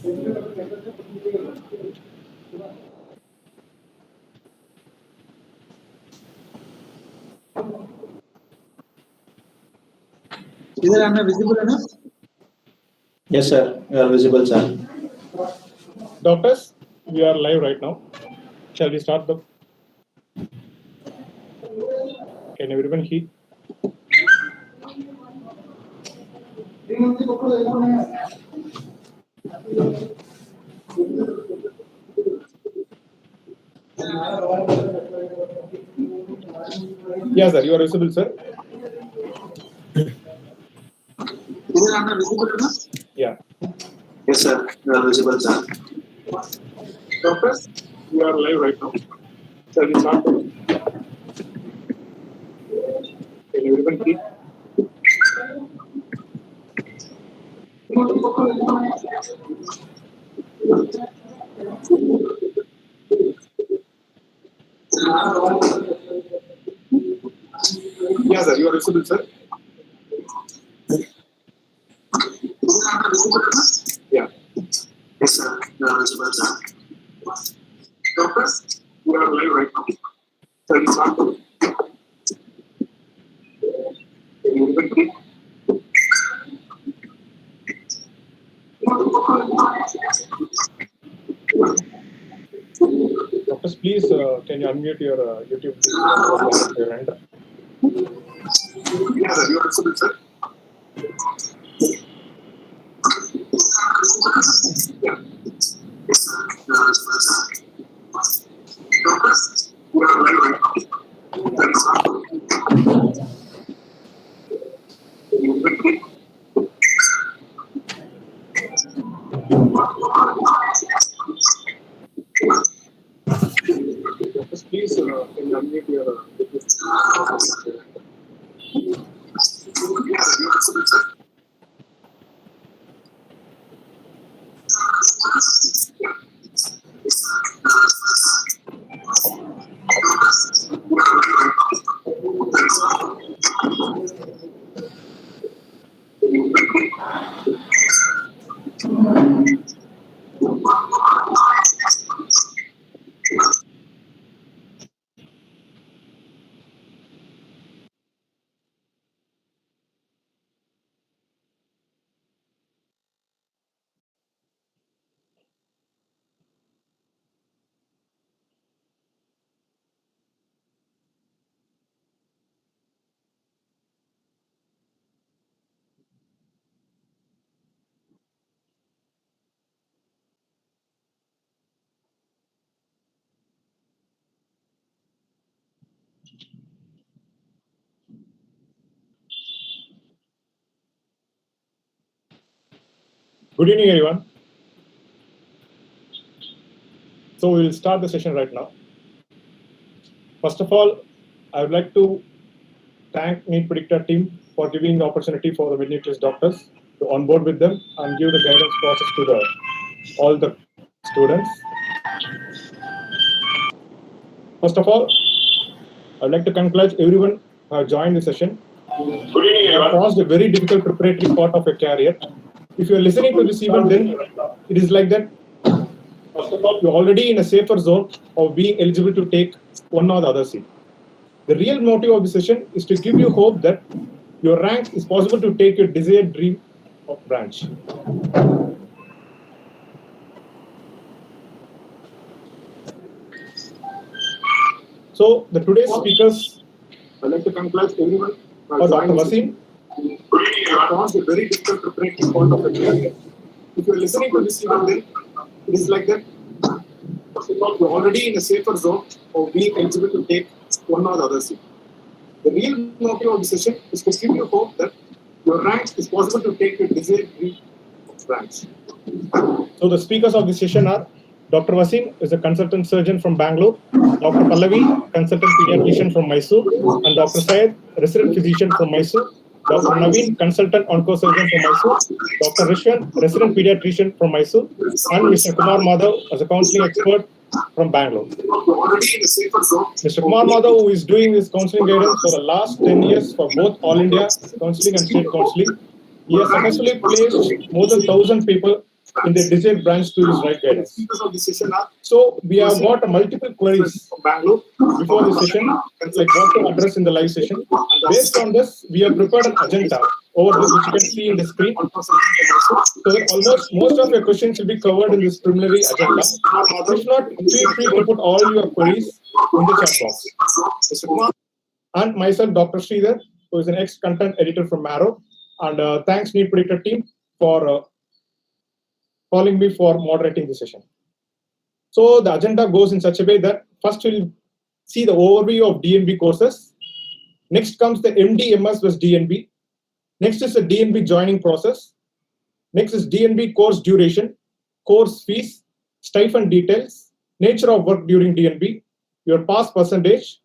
Am I visible enough? Yes, sir. You are visible, sir. Doctors, we are live right now. Shall we start the? Can everyone hear? Yes, sir. You are visible, sir. Am I visible enough? Yeah. Yes, sir. You are visible, sir. Doctors, we are live right now. Shall we start the? Can everyone hear? Yes, sir. You are visible, sir. Am I visible enough? Yeah. Yes, sir. You are visible, sir. Doctors, we are live right now. Shall we start the? Can everyone hear? Doctors, please, can you unmute your YouTube your end? Yes, sir. You are visible, sir. Yes, sir. You are visible, sir. Doctors, we are live right now. Shall we start? Doctors, please, can you unmute your YouTube? Yes, sir. You are visible, sir. Good evening, everyone. So we will start the session right now. First of all, I would like to thank NEET Predictor team for giving the opportunity for the mid-nucleus doctors to onboard with them and give the guidance process to all the students. First of all, I would like to congratulate everyone who have joined the session. Good evening, You have everyone. crossed a very difficult preparatory part of your career. If you are listening to this event, then it is like that. First of all, you're already in a safer zone of being eligible to take one or the other seat. The real motive of the session is to give you hope that your rank is possible to take your desired dream of branch. So the today's speakers, I'd like to congratulate everyone. Dr. Wasim, across a very difficult preparatory part of the career. If you're listening to this event, then it is like that. You're already in a safer zone of being eligible to take one or the other seat. The real motive of the session is to give you hope that your rank is possible to take your desired dream of branch. So the speakers of the session are Dr. Wasim is a consultant surgeon from Bangalore, Dr. Pallavi, consultant pediatrician from Mysore, and Dr. Syed, resident physician from Mysore, Dr. Naveen, consultant oncosurgeon from Mysore, Dr. Rishwan, resident pediatrician from Mysore, and Mr. Kumar Madhav as a counseling expert from Bangalore. Mr. Kumar Madhav, who is doing this counseling guidance for the last 10 years for both All India counseling and state counseling. He has successfully placed more than 1,000 people in the desired branch to his right guidance. Speakers of the session are So we have got multiple queries from Bangalore. before the session, like what to address in the live session. Based on this, we have prepared an agenda over this, which you can see in the screen. So that almost most of your questions will be covered in this preliminary agenda. If not, feel free to put all your queries in the chat box. Mr. Kumar and myself, Dr. Sridhar, who is an ex-content editor from Marrow, and thanks NEET Predictor team for calling me for moderating the session. So the agenda goes in such a way that first we'll see the overview of DNB courses. Next comes the MD/MS with DNB. Next is the DNB joining process. Next is DNB course duration, course fees, stipend details, nature of work during DNB, your pass percentage,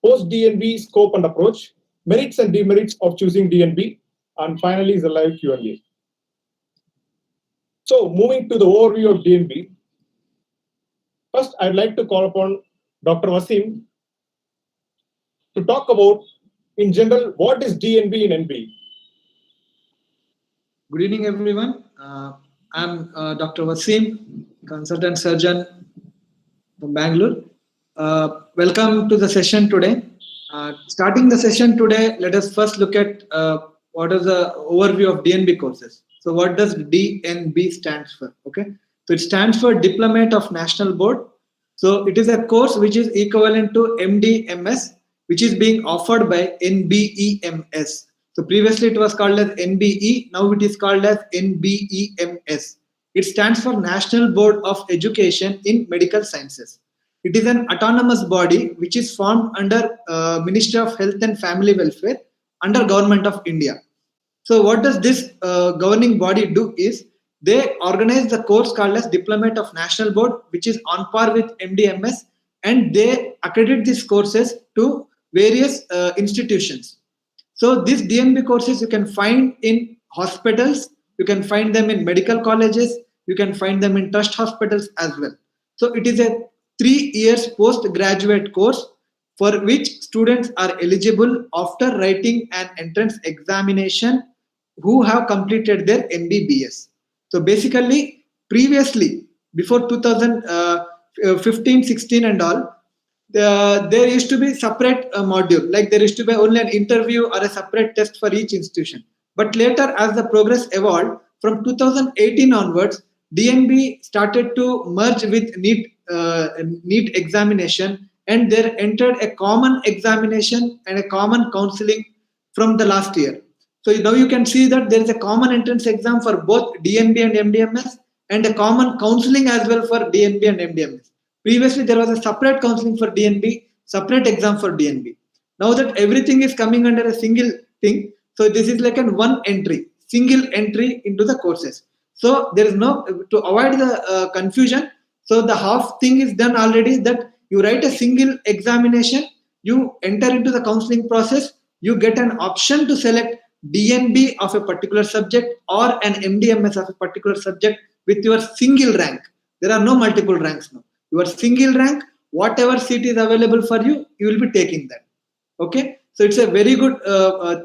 post-DNB scope and approach, merits and demerits of choosing DNB, and finally is the live Q&A. So moving to the overview of DNB, first I'd like to call upon Dr. Wasim to talk about, in general, what is DNB in NBE? Good evening, everyone. I'm Dr. Wasim, consultant surgeon from Bangalore. Welcome to the session today. Starting the session today, let us first look at what is the overview of DNB courses. So what does DNB stands for? Okay, so it stands for Diplomate of National Board. So it is a course which is equivalent to MD/MS, which is being offered by NBE/MS. So previously it was called as NBE, now it is called as NBE/MS. It stands for National Board of Education in Medical Sciences. It is an autonomous body which is formed under Ministry of Health and Family Welfare under Government of India. So what does this governing body do is they organize the course called as Diplomate of National Board, which is on par with MD/MS, and they accredit these courses to various institutions. So these DNB courses you can find in hospitals, you can find them in medical colleges, you can find them in trust hospitals as well. So it is a 3 years postgraduate course for which students are eligible after writing an entrance examination who have completed their MBBS. So basically, previously, before 2015, 16 and all, there used to be separate module, like there used to be only an interview or a separate test for each institution. But later, as the progress evolved, from 2018 onwards, DNB started to merge with NEET examination, and they entered a common examination and a common counseling from the last year. So now you can see that there is a common entrance exam for both DNB and MD/MS, and a common counseling as well for DNB and MD/MS. Previously, there was a separate counseling for DNB, separate exam for DNB. Now that everything is coming under a single thing, so this is like an one entry, single entry into the courses. So there is no, to avoid the confusion, so the half thing is done already, that you write a single examination, you enter into the counseling process, you get an option to select DNB of a particular subject or an MD/MS of a particular subject with your single rank. There are no multiple ranks now. Your single rank, whatever seat is available for you, you will be taking that. Okay, so it's a very good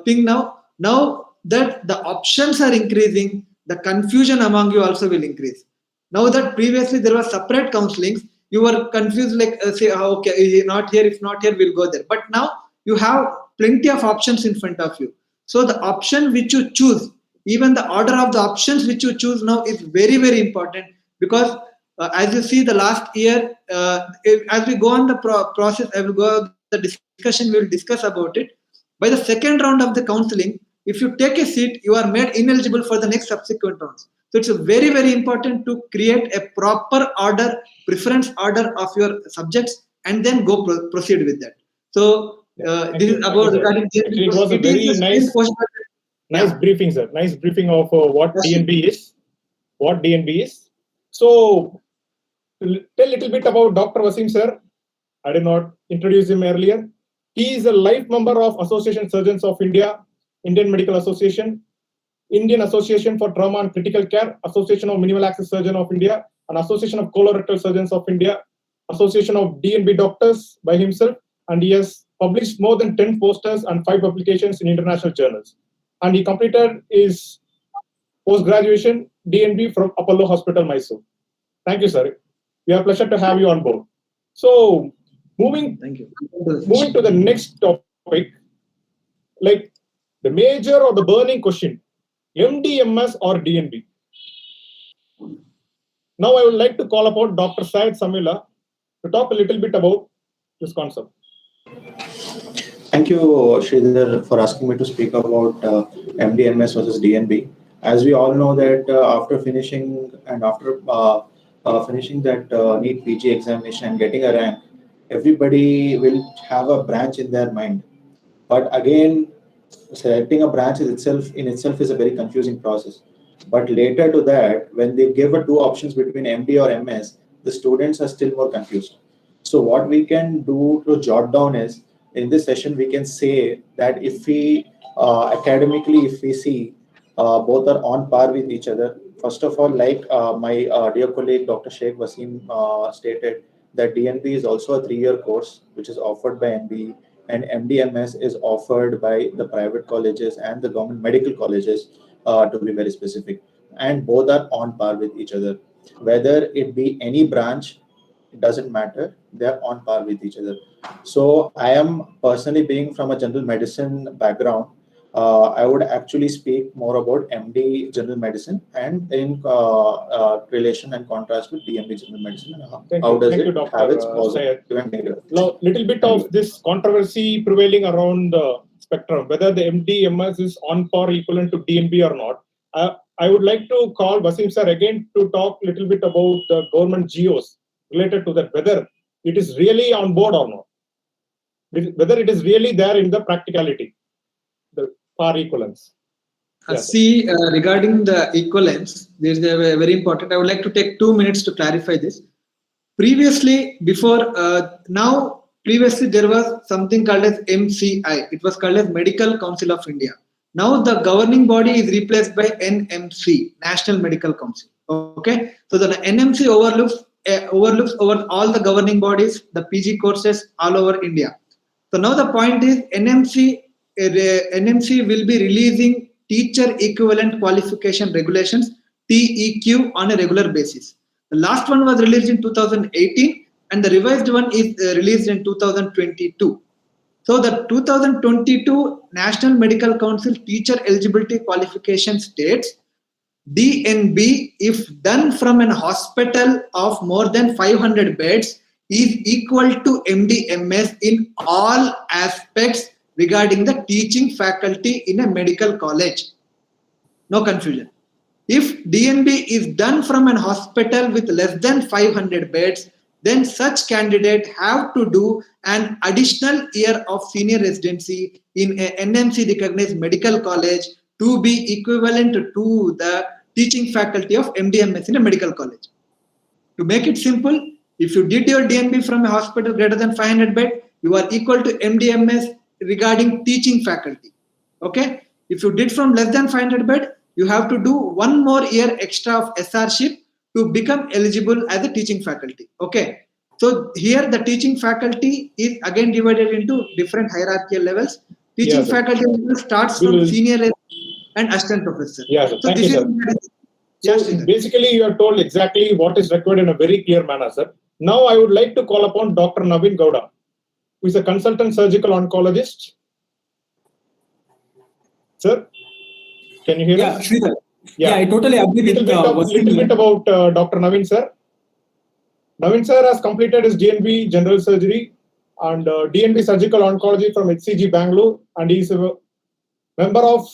thing now. Now that the options are increasing, the confusion among you also will increase. Now that previously there was separate counselings, you were confused, like say, okay, not here, if not here, we'll go there. But now you have plenty of options in front of you. So the option which you choose, even the order of the options which you choose now is very, very important, because as you see the last year, as we go on the process, I will go the discussion, we will discuss about it. By the second round of the counseling, if you take a seat, you are made ineligible for the next subsequent rounds. So it's very, very important to create a proper order, preference order of your subjects, and then go proceed with that. So this is about regarding it was a very nice briefing, sir. Nice briefing of what DNB is. What DNB is. So tell a little bit about Dr. Wasim, sir. I did not introduce him earlier. He is a life member of Association Surgeons of India, Indian Medical Association, Indian Association for Trauma and Critical Care, Association of Minimal Access Surgeons of India, and Association of Colorectal Surgeons of India, Association of DNB Doctors by himself, and he has published more than 10 posters and 5 publications in international journals. And he completed his post-graduation DNB from Apollo Hospital, Mysore. Thank you, sir. We have pleasure to have you on board. So, moving to the next topic, like the major or the burning question, MDMS or DNB? Now I would like to call upon Dr. Syed Samila to talk a little bit about this concept. Thank you, Sridhar, for asking me to speak about MDMS versus DNB. As we all know that after finishing that NEET PG examination and getting a rank, everybody will have a branch in their mind. But again, selecting a branch in itself is a very confusing process. But later to that, when they give two options between MD or MS, the students are still more confused. So what we can do to jot down is, in this session, we can say that if we academically, if we see both are on par with each other. First of all, like my dear colleague Dr. Sheikh Wasim stated, that DNB is also a 3-year course which is offered by NBE, and MDMS is offered by the private colleges and the government medical colleges, to be very specific. And both are on par with each other. Whether it be any branch, it doesn't matter, they're on par with each other. So I am personally, being from a general medicine background, I would actually speak more about MD general medicine and in relation and contrast with DNB general medicine. How does it have its positive and negative? Now, little bit of this controversy prevailing around the spectrum, whether the MDMS is on par equivalent to DNB or not. I would like to call Wasim sir again to talk a little bit about the government GOs related to that, whether it is really on board or not, whether it is really there in the practicality, the par equivalence. See, regarding the equivalence, this is very important. I would like to take 2 minutes to clarify this. Previously, previously there was something called as MCI. It was called as Medical Council of India. Now the governing body is replaced by NMC, National Medical Council. Okay, so the NMC overlooks over all the governing bodies, the PG courses all over India. So now the point is NMC will be releasing teacher equivalent qualification regulations, TEQ, on a regular basis. The last one was released in 2018 and the revised one is released in 2022. So the 2022 National Medical Council teacher eligibility qualification states DNB, if done from an hospital of more than 500 beds, is equal to MDMS in all aspects regarding the teaching faculty in a medical college. No confusion. If DNB is done from an hospital with less than 500 beds, then such candidate have to do an additional year of senior residency in a NMC recognized medical college to be equivalent to the teaching faculty of MDMS in a medical college. To make it simple, if you did your DNB from a hospital greater than 500 bed, you are equal to MDMS regarding teaching faculty. Okay? If you did from less than 500 bed, you have to do 1 more year extra of SRship to become eligible as a teaching faculty. Okay? So here the teaching faculty is again divided into different hierarchical levels. Teaching faculty level starts from senior and assistant professor. So thank you, sir. So basically you are told exactly what is required in a very clear manner, sir. Now I would like to call upon Dr. Naveen Gowda, who is a consultant surgical oncologist. Sir, can you hear us? Sridhar. Yeah, I totally agree with little bit about Dr. Naveen sir. Naveen sir has completed his DNB general surgery and DNB surgical oncology from HCG Bangalore, and he is a member of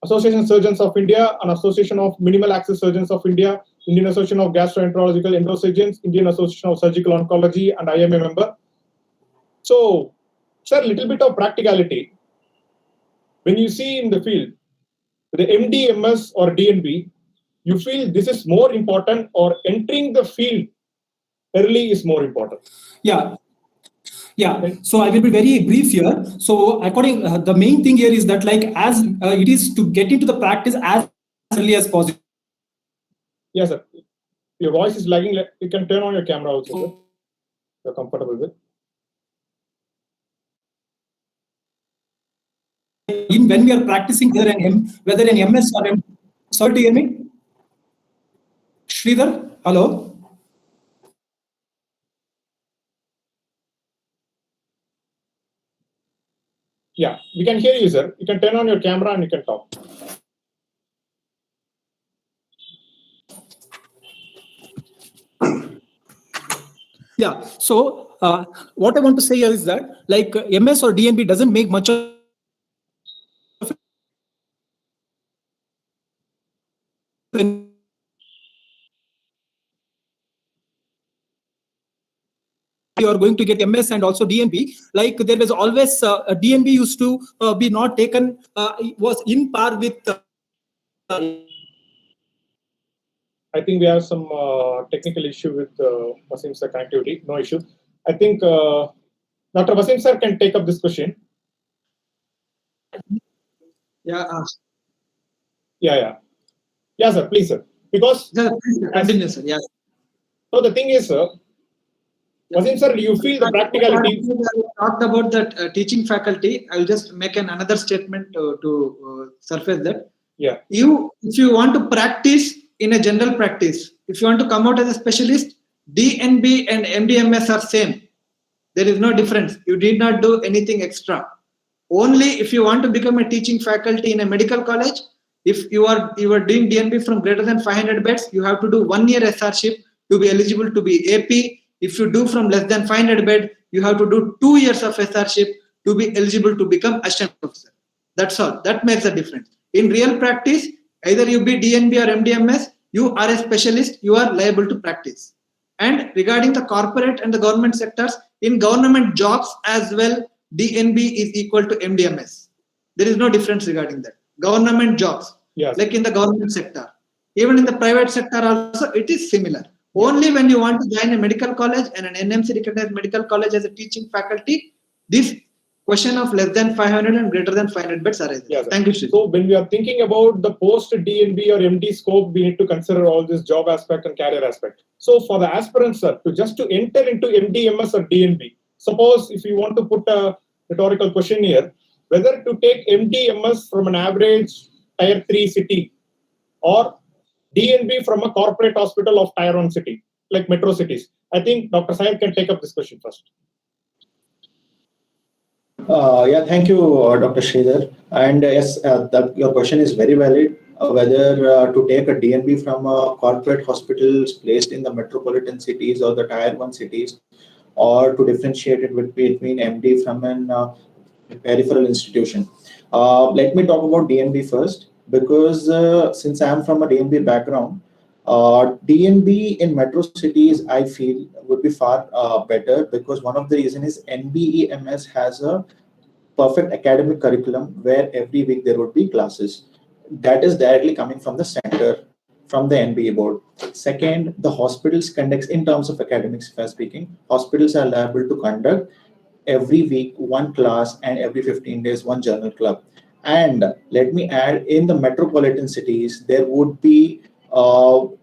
Association Surgeons of India and Association of Minimal Access Surgeons of India, Indian Association of Gastroenterological Endosurgeons, Indian Association of Surgical Oncology, and I am a member. So, sir, little bit of practicality. When you see in the field, the MDMS or DNB, you feel this is more important or entering the field early is more important? Yeah. So I will be very brief here. So according, the main thing here is that as it is to get into the practice as early as possible. Yes, sir. Your voice is lagging. You can turn on your camera also, sir. You're comfortable with. When we are practicing whether an MS or Sorry to hear me. Sridhar, hello. Yeah, we can hear you, sir. You can turn on your camera and you can talk. Yeah. So what I want to say here is that like MS or DNB doesn't make much of you are going to get MS and also DNB. Like there was always a DNB used to be not taken, was in par with. I think we have some technical issue with Wasim sir connectivity. No issue. I think Dr. Wasim sir can take up this question. Yeah. Yeah, sir. Please, sir. Because Continue, sir. Yeah. so the thing is, sir, Wasim sir, do you feel the practicality? Talked about that teaching faculty. I will just make another statement to surface that. Yeah. If you want to practice in a general practice, if you want to come out as a specialist, DNB and MDMS are same. There is no difference. You did not do anything extra. Only if you want to become a teaching faculty in a medical college, if you are doing DNB from greater than 500 beds, you have to do 1 year SRship to be eligible to be AP. If you do from less than 500 bed, you have to do 2 years of SRship to be eligible to become assistant professor. That's all. That makes a difference. In real practice, either you be DNB or MDMS, you are a specialist, you are liable to practice. And regarding the corporate and the government sectors, in government jobs as well, DNB is equal to MDMS. There is no difference regarding that. Government jobs, yes, like in the government sector. Even in the private sector also, it is similar. Only when you want to join a medical college and an NMC recognized medical college as a teaching faculty, this question of less than 500 and greater than 500 beds arises. Yes, thank you, Shri. So when we are thinking about the post DNB or MD scope, we need to consider all this job aspect and career aspect. So for the aspirants, sir, to enter into MDMS or DNB, suppose if you want to put a rhetorical question here, whether to take MDMS from an average tier 3 city or DNB from a corporate hospital of tier 1 city, like metro cities. I think Dr. Saib can take up this question first. Yeah, thank you, Dr. Sridhar. And yes, your question is very valid. Whether to take a DNB from corporate hospitals placed in the metropolitan cities or the tier 1 cities, or to differentiate it between MD from an peripheral institution. Let me talk about DNB first, because since I'm from a DNB background, DNB in metro cities, I feel, would be far better, because one of the reasons is NBEMS has a perfect academic curriculum where every week there would be classes. That is directly coming from the center, from the NBE board. Second, the hospitals conducts, in terms of academics, if I'm speaking, hospitals are liable to conduct every week one class and every 15 days one journal club. And let me add, in the metropolitan cities, there would be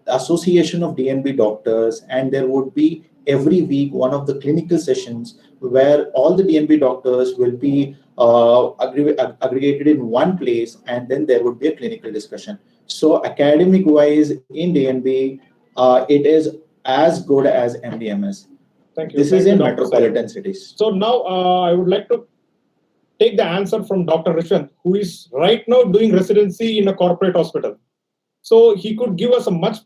association of DNB doctors, and there would be every week one of the clinical sessions where all the DNB doctors will be aggregated in one place, and then there would be a clinical discussion. So academic wise in DNB, it is as good as MDMS. Thank you. This is in metropolitan cities. So now I would like to take the answer from Dr. Rishant, who is right now doing residency in a corporate hospital. So he could give us a much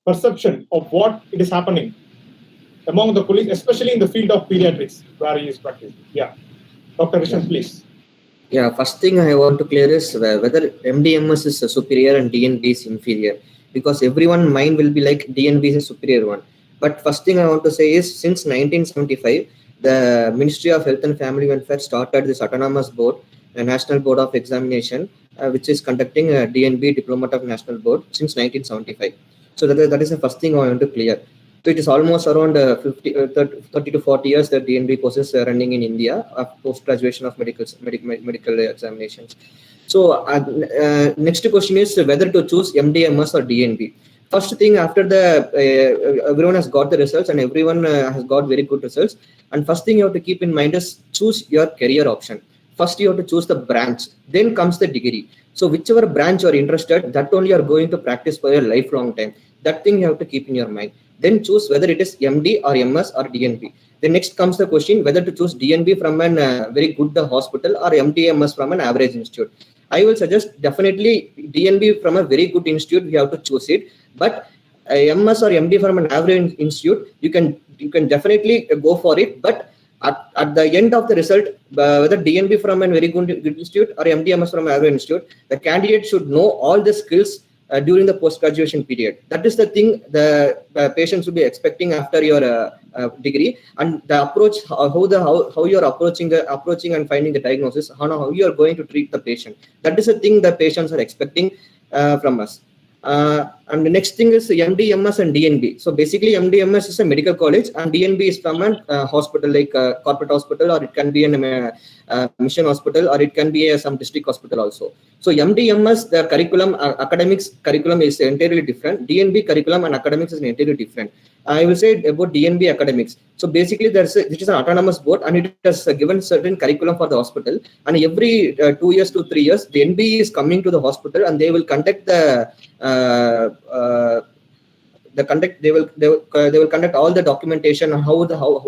perception of what it is happening among the colleagues, especially in the field of pediatrics, where he is practicing. Yeah. Dr. Rishant, please. Yeah, first thing I want to clear is whether MDMS is superior and DNB is inferior, because everyone's mind will be like DNB is a superior one. But first thing I want to say is, since 1975, the Ministry of Health and Family Welfare started this autonomous board, a National Board of Examination, which is conducting a DNB Diploma of National Board since 1975. So that is the first thing I want to clear. So it is almost around 30 to 40 years that DNB courses are running in India post graduation of medical examinations. So next question is whether to choose MDMS or DNB. First thing, after the everyone has got the results and everyone has got very good results. And first thing you have to keep in mind is choose your career option. first you have to choose the branch, then comes the degree. So whichever branch you are interested, that only you are going to practice for a lifelong time. That thing you have to keep in your mind. Then choose whether it is MD or MS or DNB. Then next comes the question whether to choose DNB from an very good hospital or MD/MS from an average institute. I will suggest definitely DNB from a very good institute. We have to choose it, but MS or MD from an average institute, you can definitely go for it. But at the end of the result, whether DNB from a very good institute or MD/MS from an average institute, the candidate should know all the skills during the post-graduation period. That is the thing the patients will be expecting after your degree, and the approach, how you are approaching and finding the diagnosis, how you are going to treat the patient. That is the thing the patients are expecting from us. And the next thing is MD, MS and DNB. So basically MD, MS is a medical college and DNB is from a hospital, like a corporate hospital, or it can be a mission hospital, or it can be some district hospital also. So MD, MS, the curriculum, academics curriculum is entirely different. DNB curriculum and academics is entirely different. I will say about DNB academics. So basically this is an autonomous board and it has given certain curriculum for the hospital, and every 2 years to 3 years the NBE is coming to the hospital and they will conduct they will conduct all the documentation on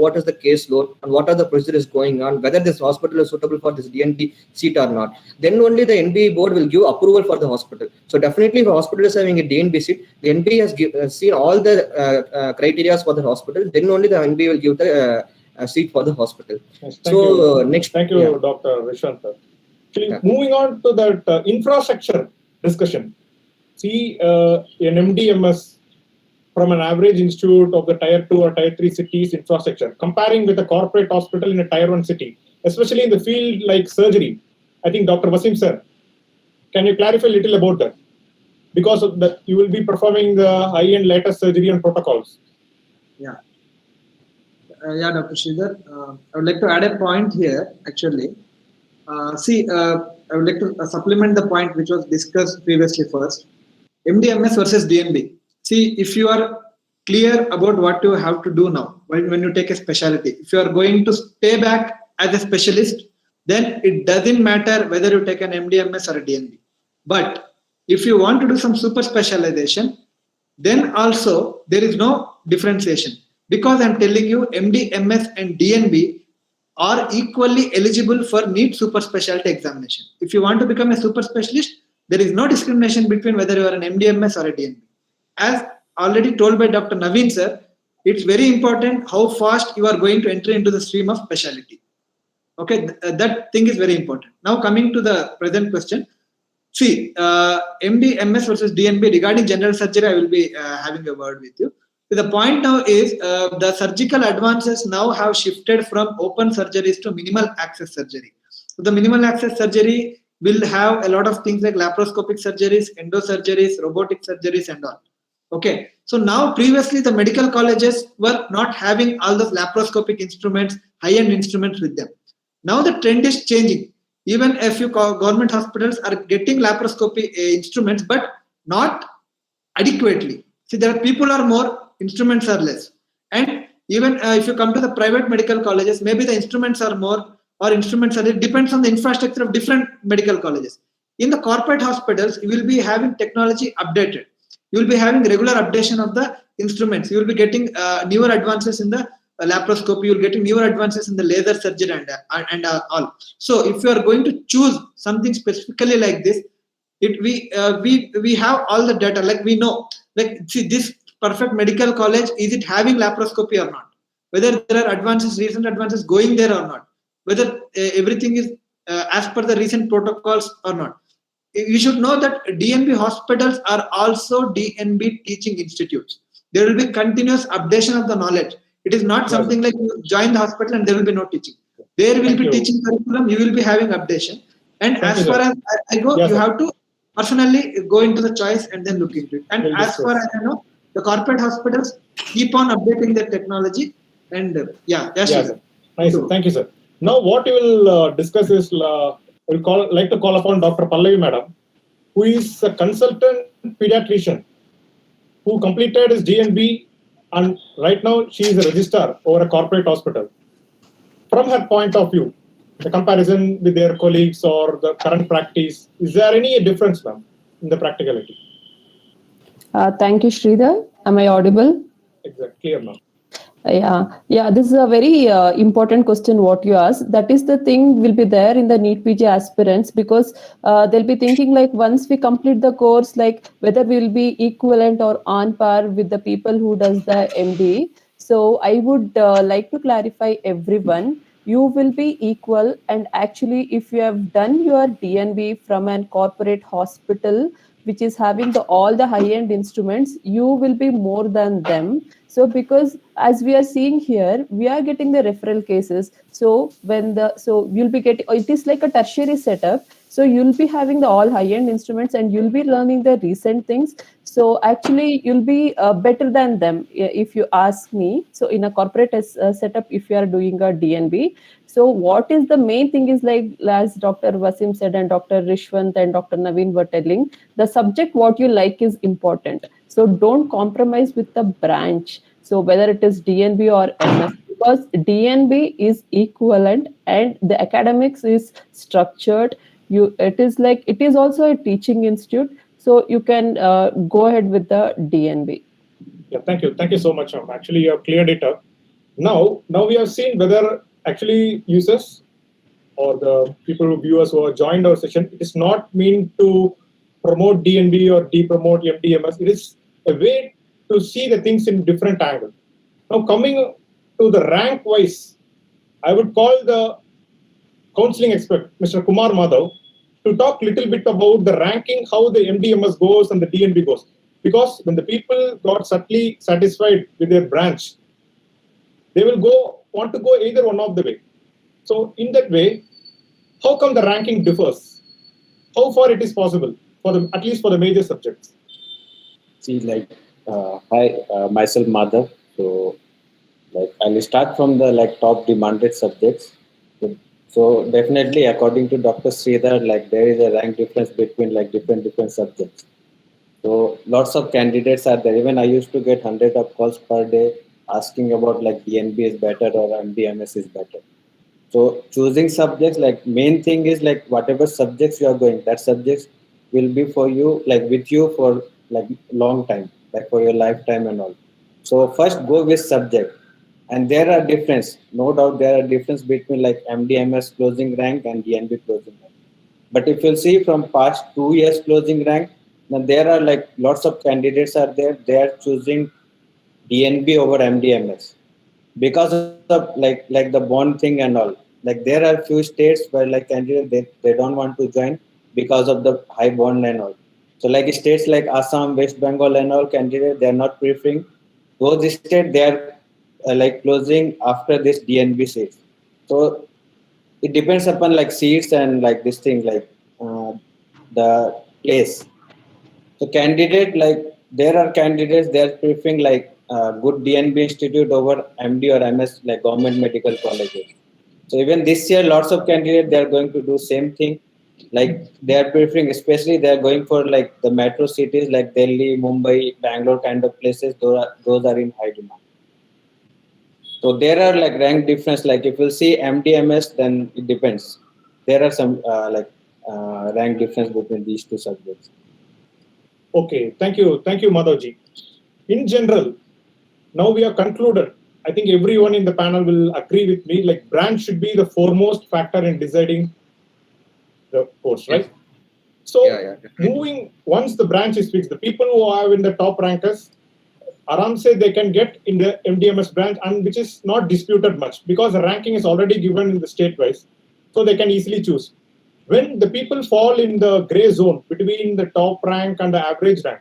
what is the case load and what are the procedures going on, whether this hospital is suitable for this DNB seat or not. Then only the NBE board will give approval for the hospital. So definitely if a hospital is having a DNB seat, the NBE has seen all the criteria for the hospital, then only the NBE will give the seat for the hospital. Yes, thank you, Dr. Vishwant. Moving on to that infrastructure discussion. See, an MD/MS from an average institute of the tier 2 or tier 3 cities infrastructure, comparing with a corporate hospital in a tier 1 city, especially in the field like surgery. I think Dr. Wasim sir, can you clarify a little about that? Because of that, you will be performing the high-end latest surgery and protocols. Yeah. Dr. Sridhar, I would like to add a point here, actually. I would like to supplement the point which was discussed previously first. MD/MS versus DNB. See, if you are clear about what you have to do now, when you take a specialty, if you are going to stay back as a specialist, then it doesn't matter whether you take an MD/MS or a DNB. But if you want to do some super specialization, then also there is no differentiation, because I'm telling you MD/MS and DNB are equally eligible for NEET super specialty examination. If you want to become a super specialist, there is no discrimination between whether you are an MD/MS or a DNB. As already told by Dr. Naveen sir, it's very important how fast you are going to enter into the stream of specialty. Okay, that thing is very important. Now coming to the present question. See, MD/MS versus DNB regarding general surgery, I will be having a word with you. So the point now is the surgical advances now have shifted from open surgeries to minimal access surgery. So the minimal access surgery will have a lot of things like laparoscopic surgeries, endosurgeries, robotic surgeries and all. Okay, so now previously the medical colleges were not having all those laparoscopic instruments, high-end instruments with them. Now the trend is changing. Even a few government hospitals are getting laparoscopy instruments, but not adequately. See, there are people are more, instruments are less. And even if you come to the private medical colleges, maybe the instruments are more or instruments are less. It depends on the infrastructure of different medical colleges. In the corporate hospitals, you will be having technology updated. You will be having regular updation of the instruments. You will be getting newer advances in the laparoscopy. You will getting newer advances in the laser surgery and all. So if you are going to choose something specifically like this, we have all the data. Like we know, like see this perfect medical college, is it having laparoscopy or not? Whether there are advances, recent advances going there or not? Whether everything is as per the recent protocols or not? You should know that DNB hospitals are also DNB teaching institutes. There will be continuous updation of the knowledge. It is not something like you join the hospital and there will be no teaching. There will be teaching curriculum, you will be having updation. And as far as I go, you have to personally go into the choice and then look into it. And as far as I know, the corporate hospitals keep on updating their technology. And sir. Nice. Thank you, sir. Now what we will discuss is like to call upon Dr. Pallavi Madam, who is a consultant pediatrician who completed his DNB, and right now she is a registrar over a corporate hospital. From her point of view, the comparison with their colleagues or the current practice? Is there any difference, ma'am, in the practicality? Thank you, Sridhar. Am I audible? Exactly, clear, ma'am. Yeah. This is a very important question. What you asked, that is the thing will be there in the NEET PG aspirants, because they'll be thinking like once we complete the course, like whether we will be equivalent or on par with the people who does the MD. So I would like to clarify everyone. You will be equal, and actually, if you have done your DNB from an corporate hospital, which is having all the high-end instruments, you will be more than them. So because as we are seeing here, we are getting the referral cases. So you'll be getting, it is like a tertiary setup. So you'll be having the all high-end instruments and you'll be learning the recent things. So actually you'll be better than them if you ask me. So in a corporate setup, if you are doing a DNB, so what is the main thing is like, as Dr. Wasim said and Dr. Rishwant and Dr. Naveen were telling, the subject what you like is important. So don't compromise with the branch. So whether it is DNB or MS, because DNB is equivalent and the academics is structured. It is also a teaching institute. So you can go ahead with the DNB. Yeah, thank you so much, ma'am. Actually, you have cleared it up. Now we have seen whether actually users or the people viewers who have joined our session, it is not mean to promote DNB or de-promote MDMS. It is a way to see the things in different angle. Now coming to the rank wise, I would call the counseling expert, Mr. Kumar Madhav, to talk a little bit about the ranking, how the MDMS goes and the DNB goes. Because when the people got subtly satisfied with their branch, they will want to go either one of the way. So in that way, how come the ranking differs? How far it is possible for at least for the major subjects? See, like, myself, Madhav. So, like, I'll start from the top demanded subjects. So definitely, according to Dr. Sridhar, there is a rank difference between different subjects. So lots of candidates are there. Even I used to get hundreds of calls per day asking about DNB is better or MDMS is better. So choosing subjects, main thing is whatever subjects you are going, that subjects will be for you, with you for long time, for your lifetime and all. So first go with subject. And there are difference, no doubt there are difference between MDMS closing rank and DNB closing rank. But if you see from past 2 years closing rank, then there are lots of candidates are there, they are choosing DNB over MDMS because of the bond thing and all. There are few states where candidates they don't want to join because of the high bond and all. So states like Assam, West Bengal and all, candidates they are not preferring those states. They are closing after this DNB seats. So it depends upon seats and this thing the place. So candidate there are candidates they are preferring good DNB institute over MD or MS government medical colleges. So even this year lots of candidates they are going to do same thing. They are preferring, especially they are going for the metro cities like Delhi, Mumbai, Bangalore kind of places. Those are in high demand. So there are rank difference. If you see MDMS, then it depends. There are some rank difference between these two subjects. Okay, thank you, Madhavji. In general, now we have concluded. I think everyone in the panel will agree with me. Branch should be the foremost factor in deciding the course, right? So moving once the branch is fixed, the people who are in the top rankers, Aram say they can get in the MDMS branch, and which is not disputed much because the ranking is already given in the state wise, so they can easily choose. When the people fall in the gray zone between the top rank and the average rank,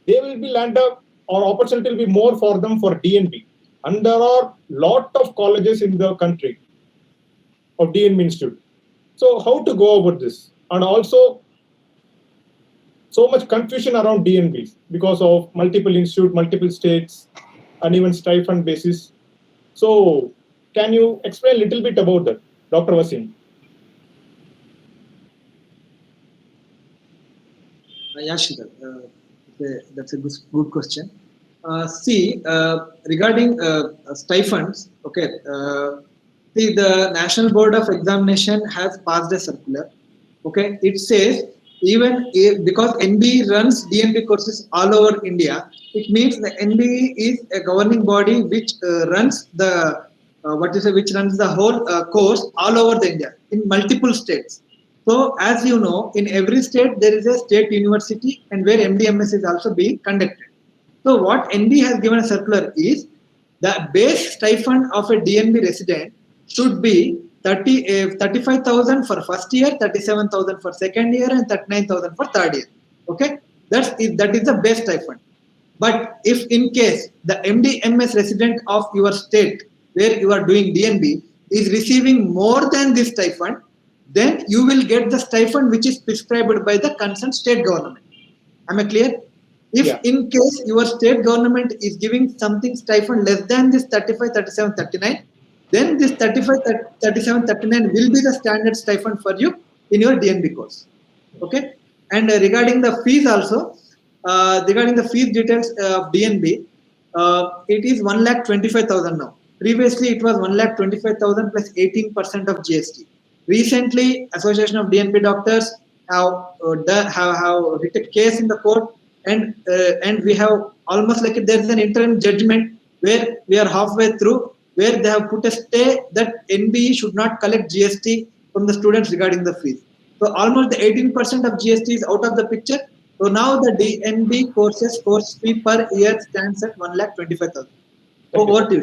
they will be land up or opportunity will be more for them for DNB. And there are lot of colleges in the country of DNB Institute. So how to go about this? And also so much confusion around DNBs because of multiple institute, multiple states, and even stipend basis. So can you explain a little bit about that, Dr. Wasim? Yeah, Shridhar. That's a good question. Regarding stipends, okay. See, the National Board of Examination has passed a circular. Okay, it says even if, because NBE runs DNB courses all over India, it means the NBE is a governing body which runs the which runs the whole course all over the India in multiple states. So, as you know, in every state there is a state university and where MDMS is also being conducted. So, what NBE has given a circular is the base stipend of a DNB resident should be 35,000 for first year, 37,000 for second year, and 39,000 for third year. Okay, that is the base stipend. But if in case the MDMS resident of your state where you are doing DNB is receiving more than this stipend, then you will get the stipend which is prescribed by the concerned state government. Am I clear? If in case your state government is giving something stipend less than this 35, 37, 39, then this 35, 37, 39 will be the standard stipend for you in your DNB course. Okay. And regarding the fees also, regarding the fees details of DNB, it is 1,25,000 now. Previously, it was 1,25,000 plus 18% of GST. Recently, Association of DNB Doctors have written a case in the court, and we have almost like there is an interim judgment where we are halfway through, where they have put a stay that NBE should not collect GST from the students regarding the fees. So almost the 18% of GST is out of the picture. So now the DNB course fee per year stands at 1,25,000. So over to you.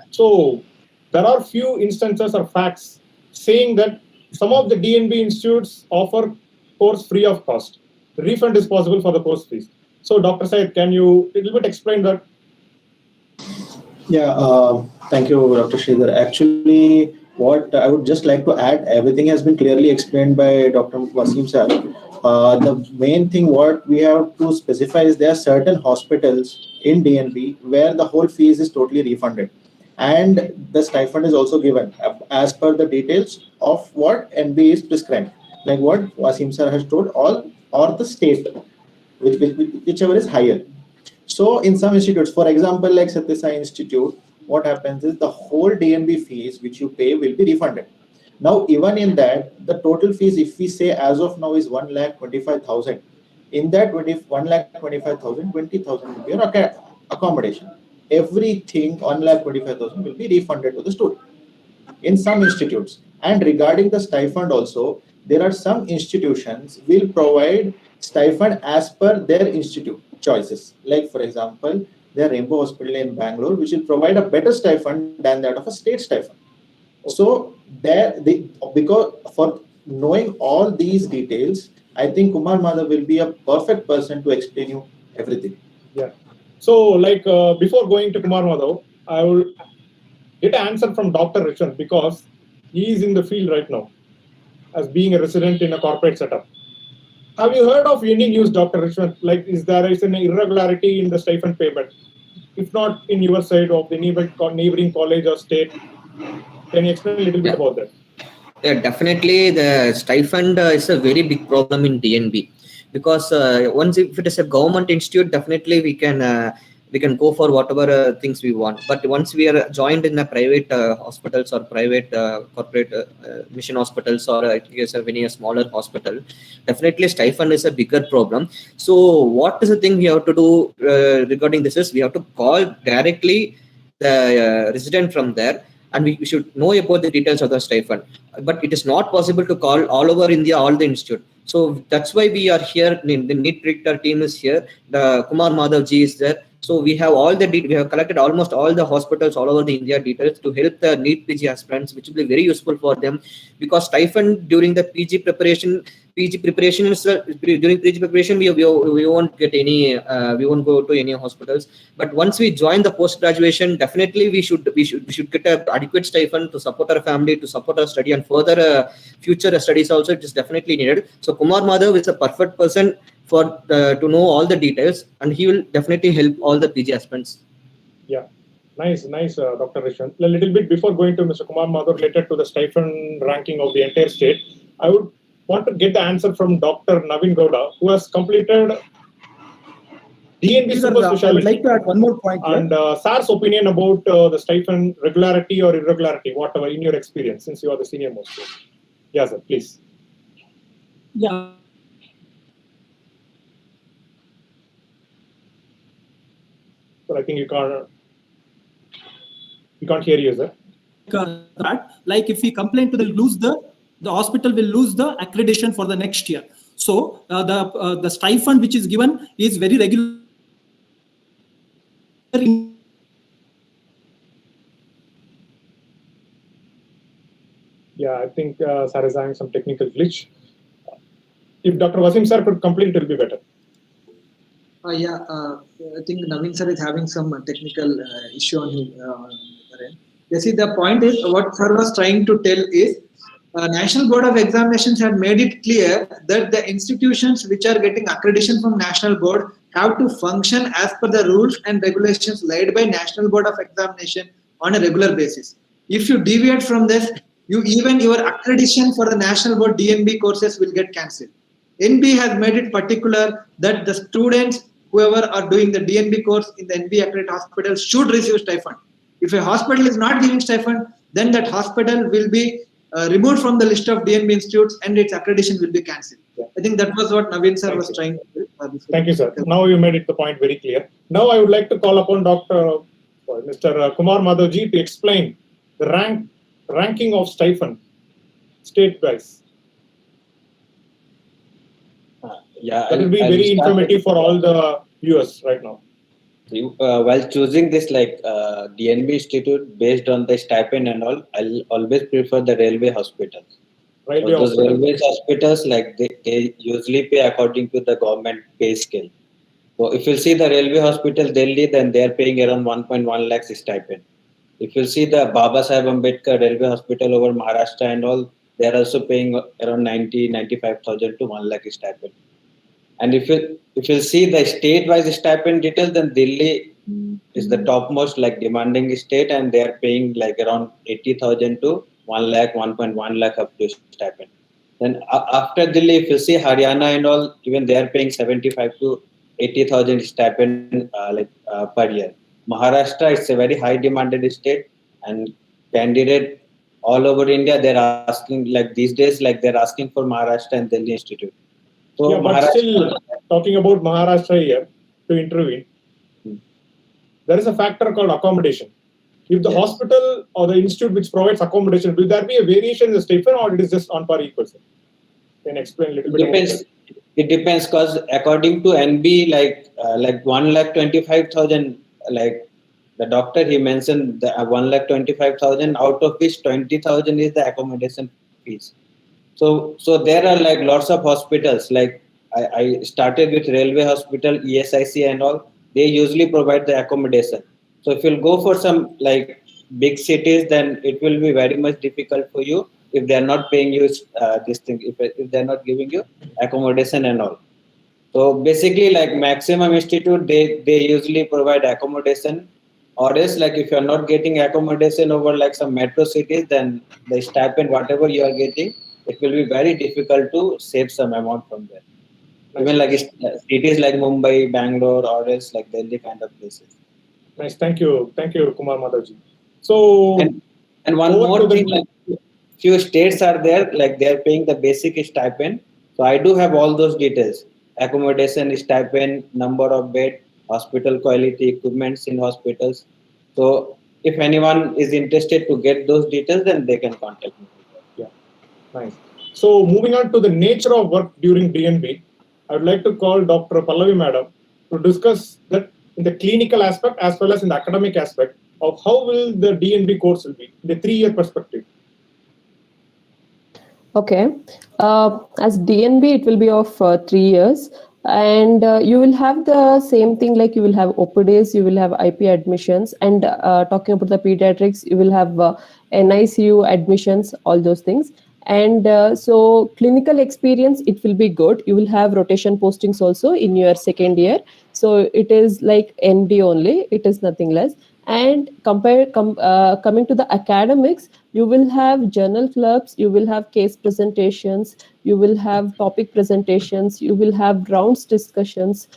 So there are few instances or facts saying that some of the DNB institutes offer course free of cost. The refund is possible for the course fees. So Dr. Syed, can you a little bit explain that? Yeah, thank you, Dr. Sridhar. Actually, what I would just like to add, everything has been clearly explained by Dr. Wasim sir. The main thing what we have to specify is there are certain hospitals in DNB where the whole fees is totally refunded. And the stipend is also given as per the details of what NBE is prescribed. Like what Wasim sir has told, all or the state, whichever is higher. So in some institutes, for example, like Sathya Sai Institute, what happens is the whole DNB fees which you pay will be refunded. Now, even in that, the total fees, if we say as of now is 1,25,000, in that 1,25,000, 20,000 will be your accommodation. Everything 1,25,000 will be refunded to the student in some institutes. And regarding the stipend also, there are some institutions will provide stipend as per their institute choices. Like for example, the Rainbow Hospital in Bangalore, which will provide a better stipend than that of a state stipend. So because for knowing all these details, I think Kumar Madhav will be a perfect person to explain you everything. Yeah. So like before going to Kumar Madhav, I will get an answer from Dr. Richard because he is in the field right now as being a resident in a corporate setup. Have you heard of any news, Dr. Richard? Like, is there an irregularity in the stipend payment? If not in your side of the neighboring college or state, can you explain a little bit about that? Yeah, definitely the stipend is a very big problem in DNB because once if it is a government institute, definitely we can go for whatever things we want. But once we are joined in a private hospitals or private corporate mission hospitals or any smaller hospital, definitely stipend is a bigger problem. So what is the thing we have to do regarding this is we have to call directly the resident from there, and we should know about the details of the stipend. But it is not possible to call all over India, all the institute. So that's why we are here. The NEET Predictor team is here. The Kumar Madhav ji is there. So we have we have collected almost all the hospitals all over the India details to help the NEET PG aspirants, which will be very useful for them because stipend during the PG preparation during PG preparation we won't get any we won't go to any hospitals. But once we join the post graduation, definitely we should get an adequate stipend to support our family, to support our study, and further future studies also. It is definitely needed. So Kumar Madhav is a perfect person for to know all the details, and he will definitely help all the PG aspirants. Yeah, nice, Dr. Rishan. A little bit before going to Mr. Kumar Madhav related to the stipend ranking of the entire state, I would want to get the answer from Dr. Navin Gowda, who has completed DNB super I would specialty. like to add one more point here. And Sir's opinion about the stipend regularity or irregularity, whatever, in your experience, since you are the senior most. Yeah, sir, please. Yeah. But I think you can't hear you, sir. Like if we complain to the hospital will lose the accreditation for the next year. So the stipend which is given is very regular. Yeah, I think sir is having some technical glitch. If Dr. Wasim sir could complete, it will be better. I think Naveen sir is having some technical issue on his end. You see, the point is what sir was trying to tell is National Board of Examinations had made it clear that the institutions which are getting accreditation from National Board have to function as per the rules and regulations laid by National Board of Examination on a regular basis. If you deviate from this, your accreditation for the National Board DNB courses will get cancelled. NB has made it particular that the students, whoever are doing the DNB course in the NB accredited hospital, should receive stipend. If a hospital is not giving stipend, then that hospital will be removed from the list of DNB Institutes and its accreditation will be cancelled. Yeah. I think that was what Naveen sir was trying to do. Thank you, sir. Now you made it the point very clear. Now I would like to call upon Mr. Kumar Madhavji to explain the ranking of stipend state-wise. That will be very informative for all the viewers right now. While choosing this DNB Institute based on the stipend and all, I'll always prefer the railway hospitals. Those railway hospitals, they usually pay according to the government pay scale. So if you see the railway hospital Delhi, then they are paying around 1.1 lakhs stipend. If you see the Baba Saheb Ambedkar Railway Hospital over Maharashtra and all, they are also paying around 95,000 to 1 lakh stipend. And if you see the state-wise stipend details, then Delhi is the topmost demanding state, and they are paying around 80,000 to 1 lakh, 1.1 lakh up to stipend. Then after Delhi, if you see Haryana and all, even they are paying 75 to 80,000 stipend per year. Maharashtra is a very high demanded state, and candidate all over India, they're asking these days, they're asking for Maharashtra and Delhi Institute. So yeah, but still talking about Maharashtra here to intervene, there is a factor called accommodation. If the hospital or the institute which provides accommodation, will there be a variation in the stipend, or it is just on par equal? Can you explain a little bit? It depends, because according to NB, 1,25,000, the doctor, he mentioned the 1,25,000, out of which 20,000 is the accommodation fees. So there are lots of hospitals. I started with railway hospital, ESIC and all. They usually provide the accommodation. So if you'll go for some big cities, then it will be very much difficult for you if they are not paying you this thing. If they are not giving you accommodation and all. So basically, maximum institute, they usually provide accommodation. Or else, if you are not getting accommodation over some metro cities, then the stipend, whatever you are getting, it will be very difficult to save some amount from there. Even cities like Mumbai, Bangalore, or else Delhi kind of places. Nice, thank you, Kumar Madhavji. So and one more thing, few states are there, they are paying the basic stipend. So I do have all those details: accommodation, stipend, number of bed, hospital quality, equipments in hospitals. So if anyone is interested to get those details, then they can contact me. Yeah, nice. So moving on to the nature of work during DNB, I would like to call Dr. Pallavi Madam to discuss that in the clinical aspect as well as in the academic aspect of how will the DNB course will be in the 3-year perspective. Okay, as DNB, it will be of 3 years. And you will have the same thing, you will have OPDs, you will have IP admissions, and talking about the pediatrics, you will have NICU admissions, all those things. And so clinical experience, it will be good. You will have rotation postings also in your second year. So it is like ND only, it is nothing less. And coming to the academics, you will have journal clubs, you will have case presentations, you will have topic presentations, you will have rounds discussions,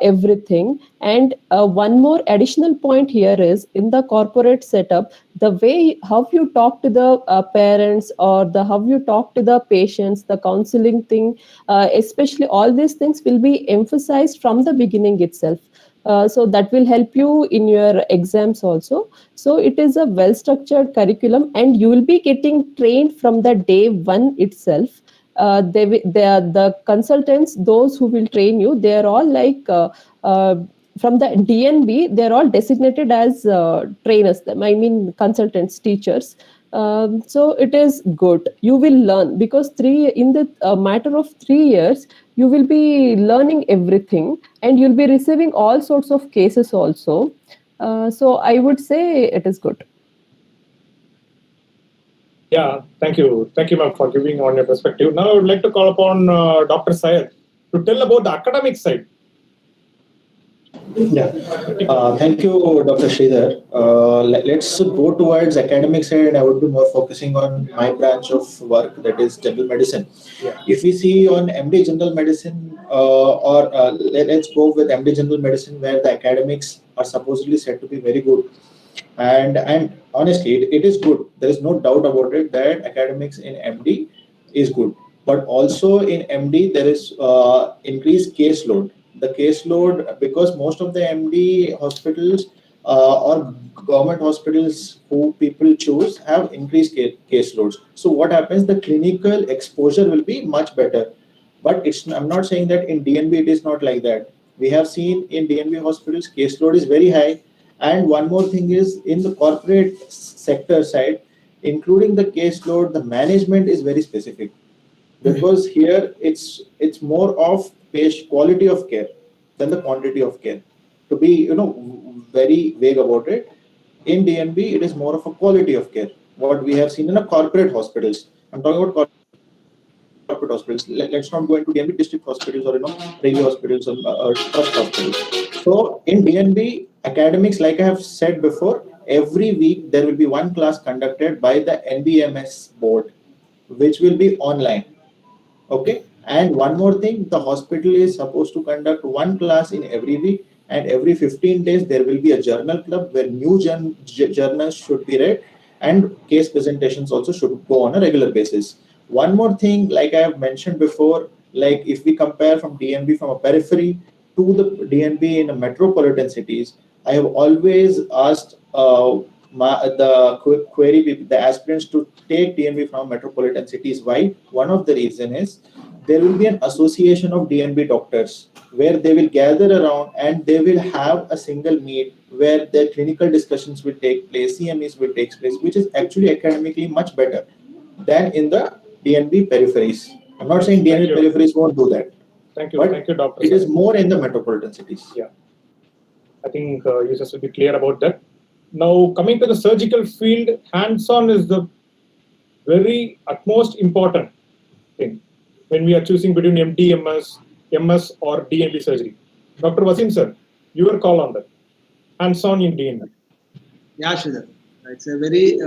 everything. And one more additional point here is, in the corporate setup, the way how you talk to the parents, or the how you talk to the patients, the counseling thing, especially all these things will be emphasized from the beginning itself. So that will help you in your exams also. So it is a well structured curriculum, and you will be getting trained from the day one itself. They are the consultants, those who will train you, they are all like from the DNB, they are all designated as trainers, I mean consultants, teachers. So it is good. You will learn, because in the matter of 3 years, you will be learning everything, and you'll be receiving all sorts of cases also. So I would say it is good. Yeah, thank you, ma'am, for giving on your perspective. Now I would like to call upon Dr. Syed to tell about the academic side. Yeah, thank you, Dr. Sridhar. Let's go towards academic side. I would be more focusing on my branch of work, that is general medicine. Yeah. If we see on MD general medicine, let's go with MD general medicine, where the academics are supposedly said to be very good. And honestly, it is good. There is no doubt about it that academics in MD is good. But also in MD, there is increased caseload. The caseload, because most of the MD hospitals or government hospitals who people choose have increased caseloads. So what happens? The clinical exposure will be much better. But I'm not saying that in DNB it is not like that. We have seen in DNB hospitals caseload is very high. And one more thing is, in the corporate sector side, including the caseload, the management is very specific. Because here it's more of quality of care than the quantity of care. To be very vague about it, in DNB it is more of a quality of care. What we have seen in a corporate hospitals. I'm talking about corporate hospitals. Let's not go into DNB district hospitals or railway hospitals or trust hospitals. So in DNB academics, like I have said before, every week there will be one class conducted by the NBMS board, which will be online. Okay, and one more thing, the hospital is supposed to conduct one class in every week, and every 15 days there will be a journal club where new journals should be read, and case presentations also should go on a regular basis. One more thing, like I have mentioned before, like if we compare from DNB from a periphery to the DNB in a metropolitan cities, I have always asked the aspirants to take DNB from metropolitan cities. Why? One of the reason is there will be an association of DNB doctors where they will gather around and they will have a single meet where their clinical discussions will take place, CMEs will take place, which is actually academically much better than in the DNB peripheries. I'm not saying DNB peripheries won't do that. Thank you, Dr. It is more in the metropolitan cities. Yeah, I think users will be clear about that. Now, coming to the surgical field, hands-on is the very utmost important thing when we are choosing between MD, MS or DNB surgery. Dr. Wasim sir, your call on that. Hands-on in DNB. Yeah, Sridhar. It's a very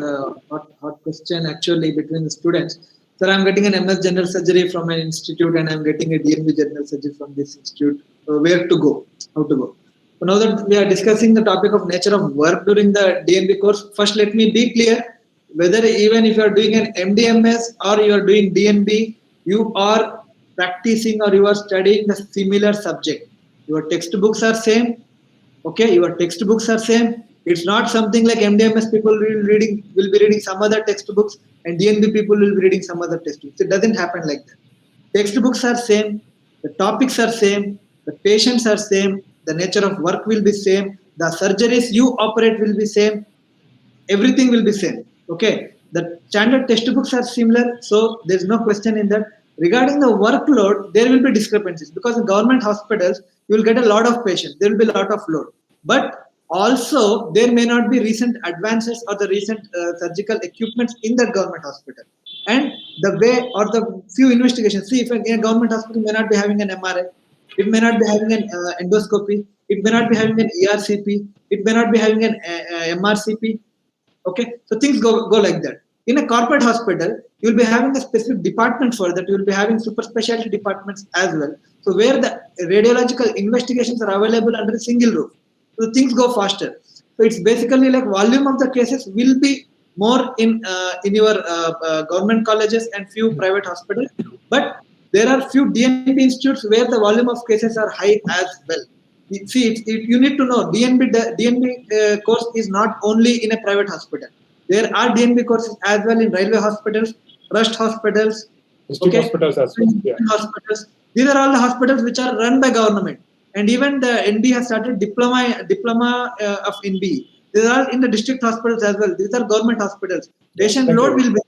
hot question actually between the students. Sir, I'm getting an MS General Surgery from an institute and I'm getting a DNB General Surgery from this institute. Where to go? How to go? So now that we are discussing the topic of nature of work during the DNB course, first let me be clear whether even if you are doing an MDMS or you are doing DNB, you are practicing or you are studying the similar subject. Your textbooks are same. Okay, your textbooks are same. It's not something like MDMS people will be reading some other textbooks and DNB people will be reading some other textbooks. It doesn't happen like that. Textbooks are same, the topics are same, the patients are same, the nature of work will be same, the surgeries you operate will be same, everything will be same. Okay, the standard textbooks are similar, so there's no question in that. Regarding the workload, there will be discrepancies because in government hospitals, you will get a lot of patients, there will be a lot of load. But also, there may not be recent advances or the recent surgical equipments in the government hospital. And the way or the few investigations, see if a government hospital may not be having an MRI, it may not be having an endoscopy, it may not be having an ERCP, it may not be having an MRCP. Okay, so things go like that. In a corporate hospital, you will be having a specific department for that. You will be having super specialty departments as well. So where the radiological investigations are available under a single roof, so things go faster. So it's basically like volume of the cases will be more in your government colleges and few private hospitals, but there are few DNB institutes where the volume of cases are high as well. See, you need to know DNB course is not only in a private hospital. There are DNB courses as well in railway hospitals, trust hospitals, District hospitals as well. Yeah. Hospitals. These are all the hospitals which are run by government, and even the NB has started diploma of NBE. These are in the district hospitals as well. These are government hospitals. Patient Thank load you. will be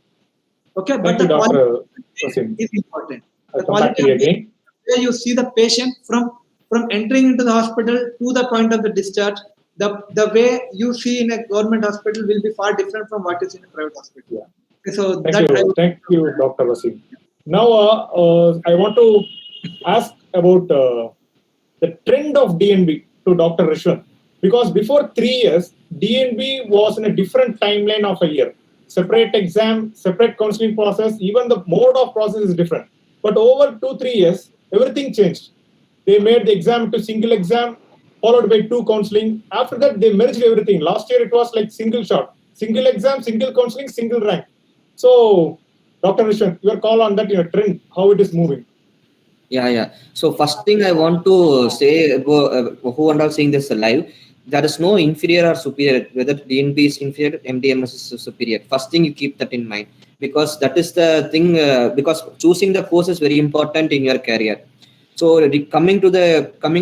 okay, but Thank the you, Dr. quality Wasim. is important. I'll The come back to you quality of again. where you see the patient from entering into the hospital to the point of the discharge, the way you see in a government hospital will be far different from what is in a private hospital. Yeah. Okay, so Thank you, Dr. Wasim. Now, I want to ask about the trend of DNB to Dr. Rishwan, because before 3 years, DNB was in a different timeline of a year. Separate exam, separate counseling process, even the mode of process is different. But over 2-3 years, everything changed. They made the exam to single exam, followed by 2 counseling. After that, they merged everything. Last year, it was like single shot. Single exam, single counseling, single rank. So, Dr. Rishwan, your call on that, your trend, how it is moving. Yeah. So first thing I want to say about who and all seeing this live, there is no inferior or superior, whether DNB is inferior, MDMS is superior. First thing you keep that in mind, because that is the thing, because choosing the course is very important in your career. So coming to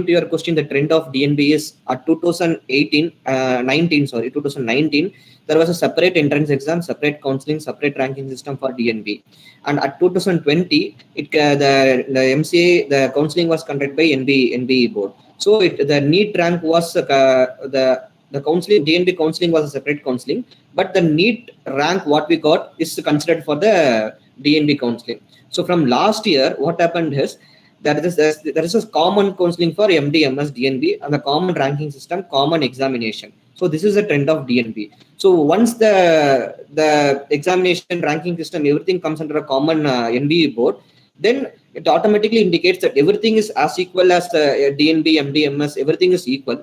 your question, the trend of DNB is at 2019, there was a separate entrance exam, separate counseling, separate ranking system for DNB. And at 2020, the MCA, the counseling was conducted by NBE board. So the NEET rank was the counseling, DNB counseling was a separate counseling, but the NEET rank what we got is considered for the DNB counseling. So from last year, what happened is there is a common counseling for MDMS, DNB, and the common ranking system, common examination. So this is the trend of DNB. So once the examination ranking system, everything comes under a common NBE board, then it automatically indicates that everything is as equal as DNB, MDMS, everything is equal.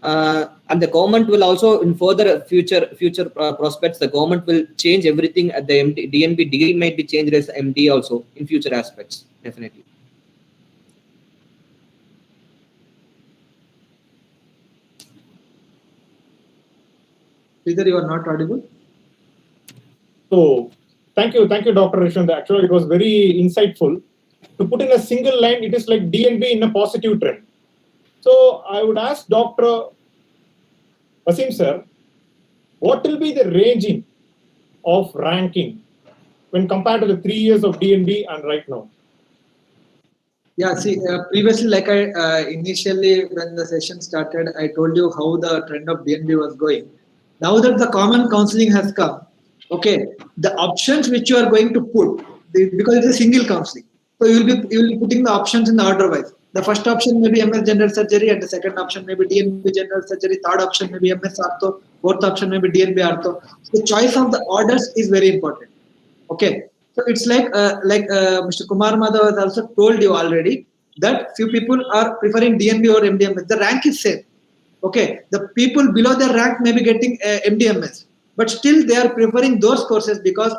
And the government will also, in further future prospects, the government will change everything at the DNB degree might be changed as MD also in future aspects, definitely. Either you are not audible. So, thank you, Dr. Rishwan. Actually, it was very insightful. To put in a single line, it is like DNB in a positive trend. So, I would ask Dr. Wasim sir, what will be the ranging of ranking when compared to the 3 years of DNB and right now? Yeah, see, previously, like I initially when the session started, I told you how the trend of DNB was going. Now that the common counseling has come, okay, the options which you are going to put, because it's a single counseling, so you will be putting the options in the order wise. The first option may be MS General Surgery, and the second option may be DNB General Surgery. Third option may be MS Ortho. Fourth option may be DNB Ortho. The choice of the orders is very important. Okay, so it's like Mr. Kumar Madhav has also told you already that few people are preferring DNB or MDMS. The rank is same. Okay, the people below their rank may be getting MDMS, but still they are preferring those courses because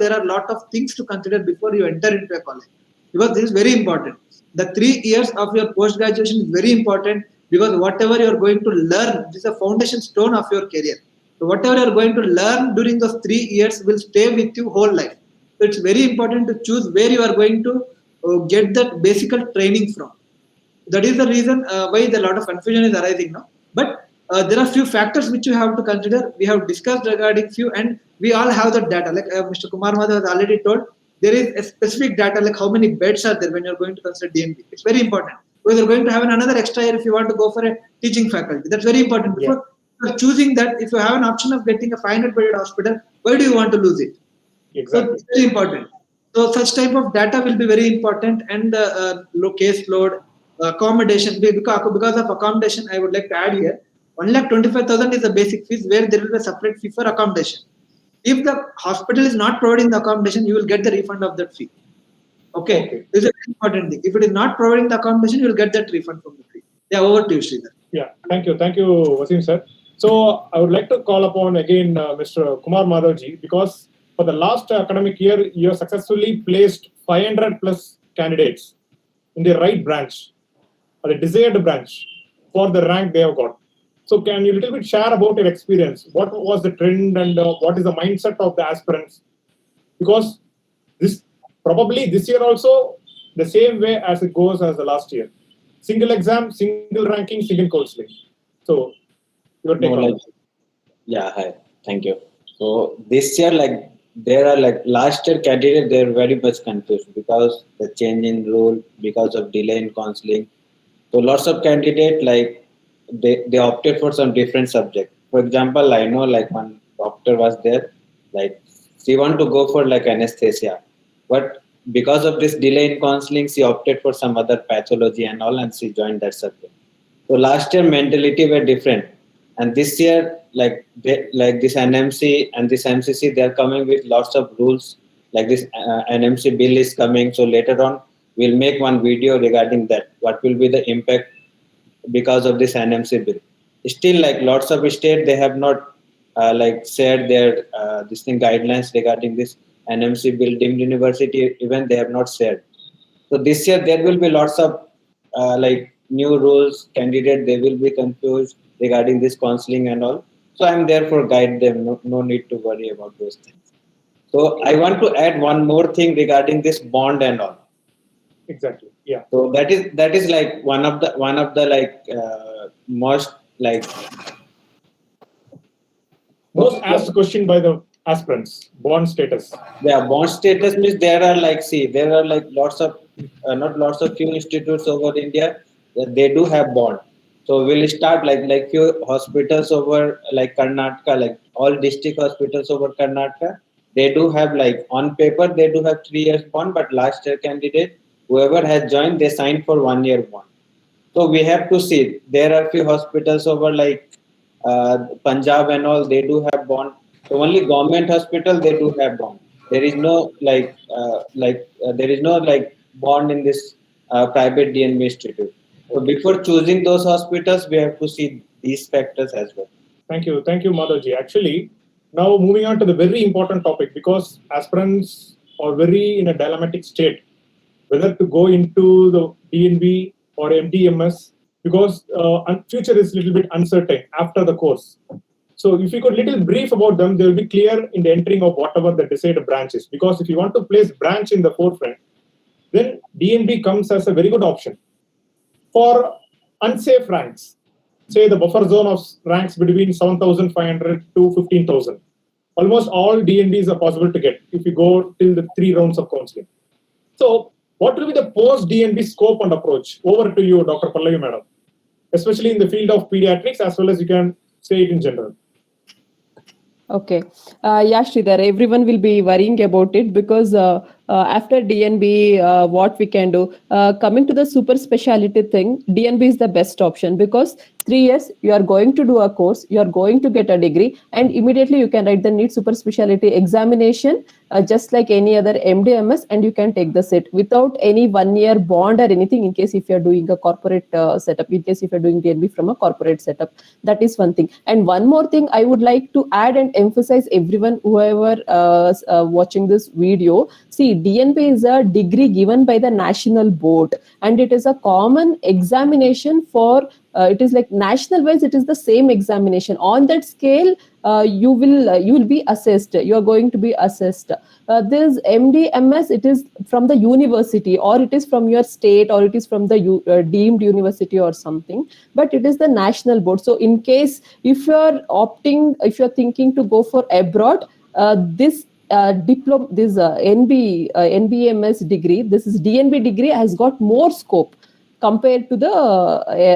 there are a lot of things to consider before you enter into a college. Because this is very important. The 3 years of your post graduation is very important, because whatever you are going to learn, this is a foundation stone of your career. So whatever you are going to learn during those 3 years will stay with you whole life. So it's very important to choose where you are going to get that basic training from. That is the reason why a lot of confusion is arising now. But there are few factors which you have to consider. We have discussed regarding few, and we all have that data. Like Mr. Kumar Madhav has already told, there is a specific data like how many beds are there when you're going to consider DNB. It's very important. Because you're going to have another extra year if you want to go for a teaching faculty. That's very important. Before choosing that, if you have an option of getting a 500-bedded hospital, why do you want to lose it? Exactly. So it's very important. So such type of data will be very important, and the low case load, accommodation, because of accommodation, I would like to add here, 1,25,000 is the basic fees where there will be a separate fee for accommodation. If the hospital is not providing the accommodation, you will get the refund of that fee. Okay. This is an important thing. If it is not providing the accommodation, you will get that refund from the fee. Yeah, over to you, Sridhar. Yeah, thank you, Wasim sir. So I would like to call upon again Mr. Kumar Madhavji, because for the last academic year, you have successfully placed 500 plus candidates in the right branch or the desired branch for the rank they have got. So can you little bit share about your experience? What was the trend and what is the mindset of the aspirants? Because this probably this year also the same way as it goes as the last year. Single exam, single ranking, single counseling. So your take on it. Yeah, hi. Thank you. So this year, like there are like last year candidates, they are very much confused because the change in rule, because of delay in counseling. So lots of candidates like they opted for some different subject. For example, I know like one doctor was there, like she wanted to go for like anesthesia, but because of this delay in counseling, she opted for some other pathology and all, and she joined that subject. So last year mentality were different, and this year like this NMC and this MCC, they are coming with lots of rules. Like this NMC bill is coming, so later on we'll make one video regarding that. What will be the impact because of this NMC bill? Still, like lots of states, they have not like shared their this thing guidelines regarding this NMC bill. Deemed university even they have not shared. So this year there will be lots of like new rules. Candidate, they will be confused regarding this counseling and all. So I'm there for guide them. No need to worry about those things. So I want to add one more thing regarding this bond and all. Exactly. Yeah. So that is like one of the like most asked question by the aspirants, bond status. Yeah, bond status means there are like lots of not lots of few institutes over India that they do have bond. So we'll start like few hospitals over like Karnataka, like all district hospitals over Karnataka. They do have like on paper they do have 3 years bond, but last year candidate whoever has joined they signed for 1 year bond. So we have to see there are few hospitals over like Punjab and all, they do have bond. So only government hospital they do have bond. There is no there is no like bond in this private DNB institute. So before choosing those hospitals, we have to see these factors as well. Thank you, Madhavji. Actually, now moving on to the very important topic, because aspirants are very in a dilemmatic state, whether to go into the DNB or MDMS, because future is a little bit uncertain after the course. So if you could little brief about them, they will be clear in the entering of whatever the decided branch is. Because if you want to place branch in the forefront, then DNB comes as a very good option. For unsafe ranks, say the buffer zone of ranks between 7,500 to 15,000, almost all DNBs are possible to get if you go till the 3 rounds of counseling. So what will be the post-DNB scope and approach? Over to you, Dr. Pallavi Madam, especially in the field of pediatrics, as well as you can say it in general. Okay. Yeah, Sridhar, everyone will be worrying about it because after DNB, what we can do, coming to the super specialty thing, DNB is the best option because 3 years, you are going to do a course, you are going to get a degree, and immediately you can write the NEET super specialty examination, just like any other MDMS, and you can take the SET without any 1 year bond or anything in case if you are doing a corporate setup, in case if you are doing DNB from a corporate setup. That is one thing. And one more thing I would like to add and emphasize everyone, whoever watching this video, see, DNB is a degree given by the national board, and it is a common examination for it is like national wise, it is the same examination. On that scale, you will be assessed. You are going to be assessed. This MDMS, it is from the university, or it is from your state, or it is from the deemed university or something. But it is the national board. So in case if you are opting, if you are thinking to go for abroad, this diploma, this NBMS degree, this is DNB degree has got more scope compared to the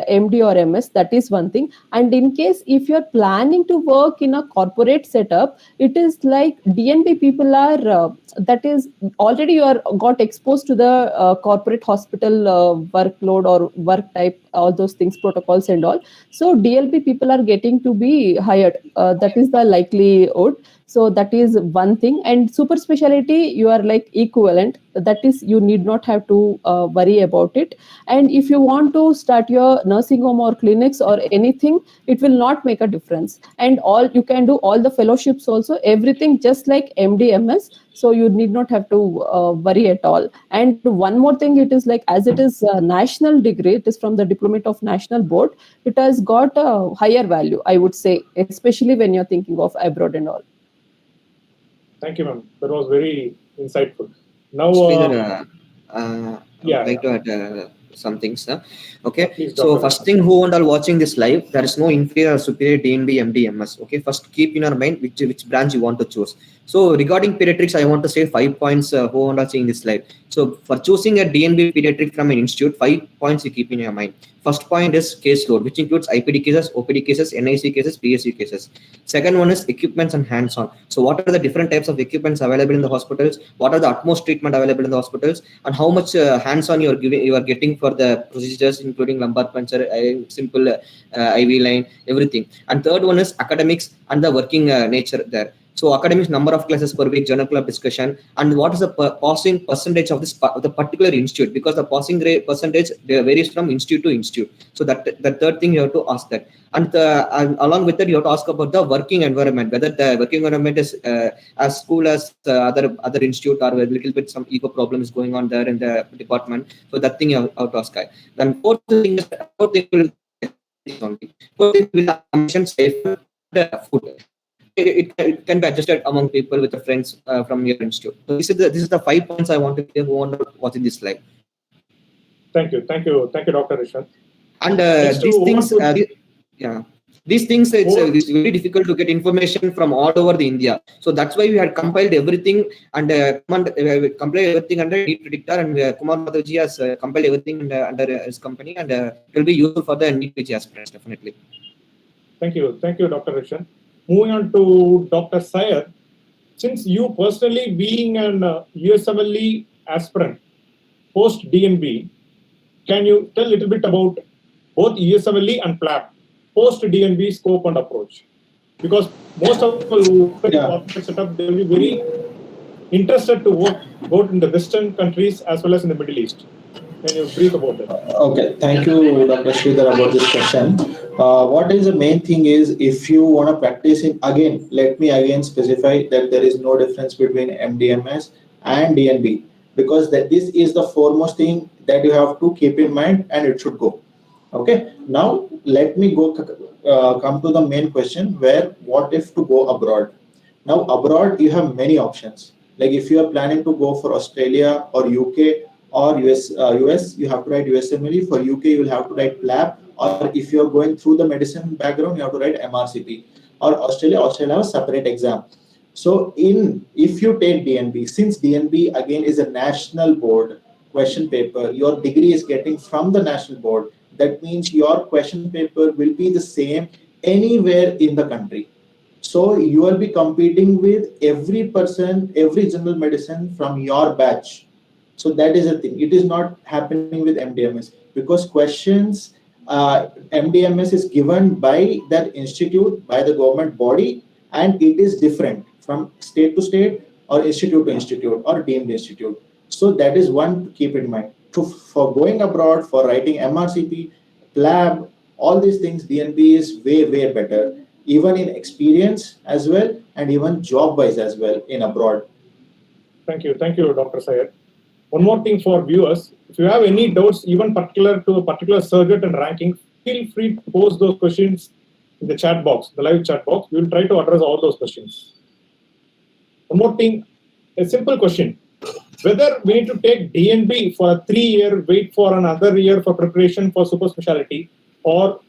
MD or MS. That is one thing. And in case if you're planning to work in a corporate setup, it is like DNB people are, that is already you are got exposed to the corporate hospital workload or work type, all those things, protocols and all. So DLB people are getting to be hired. That is the likelihood. So that is one thing. And super specialty, you are like equivalent. That is, you need not have to worry about it. And if you want to start your nursing home or clinics or anything, it will not make a difference. And all you can do all the fellowships also, everything just like MDMS. So you need not have to worry at all. And one more thing, it is like, as it is a national degree, it is from the Diploma of National Board, it has got a higher value, I would say, especially when you're thinking of abroad and all. Thank you, ma'am. That was very insightful. Now, I'd like to add some things. Okay, please, so Dr. first thing, who and all watching this live, there is no inferior or superior DNB, MD, MS. Okay, first keep in your mind which branch you want to choose. So regarding pediatrics, I want to say 5 points who and all seeing this live. So for choosing a DNB pediatric from an institute, 5 points you keep in your mind. First point is caseload, which includes IPD cases, OPD cases, NIC cases, PSU cases. Second one is equipments and hands-on. So what are the different types of equipments available in the hospitals? What are the utmost treatment available in the hospitals? And how much hands-on you are getting for the procedures, including lumbar puncture, simple IV line, everything. And third one is academics and the working nature there. So academics, number of classes per week, journal club discussion, and what is the passing percentage of the particular institute, because the passing rate percentage varies from institute to institute. So that the third thing you have to ask that. And along with that, you have to ask about the working environment, whether the working environment is as cool as other institute, or a little bit some ego problems going on there in the department. So that thing you have to ask. Then fourth thing will mention safe food. It can be adjusted among people with the friends from your institute. So this is the 5 points I want to clear who want to watch in this slide. Thank you, Dr. Rishant. And these things it's very difficult to get information from all over the India. So that's why we had compiled everything and compiled everything under NEET Predictor, and Kumar Madhavji has compiled everything under his company, and it will be useful for the NEET PG aspirants definitely. Thank you, Dr. Rishant. Moving on to Dr. Sayed, since you personally being an USMLE aspirant post DNB, can you tell a little bit about both USMLE and PLAB post DNB scope and approach? Because most of people who corporate setup, they will be very interested to work both in the Western countries as well as in the Middle East. Can you brief about that? Okay, thank you, Dr. Sridhar, about this question. What is the main thing is, if you want to practice in, again, let me again specify that there is no difference between MDMS and DNB, because this is the foremost thing that you have to keep in mind, and it should go. Okay, now let me come to the main question, where what if to go abroad? Now abroad you have many options. Like if you are planning to go for Australia or UK or US, you have to write USMLE. For UK, you will have to write PLAB. Or if you are going through the medicine background, you have to write MRCP. Or Australia have a separate exam. So if you take DNB, since DNB again is a national board question paper, your degree is getting from the national board. That means your question paper will be the same anywhere in the country. So you will be competing with every person, every general medicine from your batch. So that is the thing. It is not happening with MDMS, because questions, MDMS is given by that institute, by the government body, and it is different from state to state or institute to institute or deemed institute. So that is one to keep in mind. For going abroad, for writing MRCP, PLAB, all these things, DNB is way, way better, even in experience as well, and even job-wise as well in abroad. Thank you, Dr. Sayed. One more thing for viewers, if you have any doubts, even particular to a particular circuit and ranking, feel free to post those questions in the chat box, the live chat box. We will try to address all those questions. One more thing, a simple question. Whether we need to take DNB for a 3-year, wait for another year for preparation for super specialty, or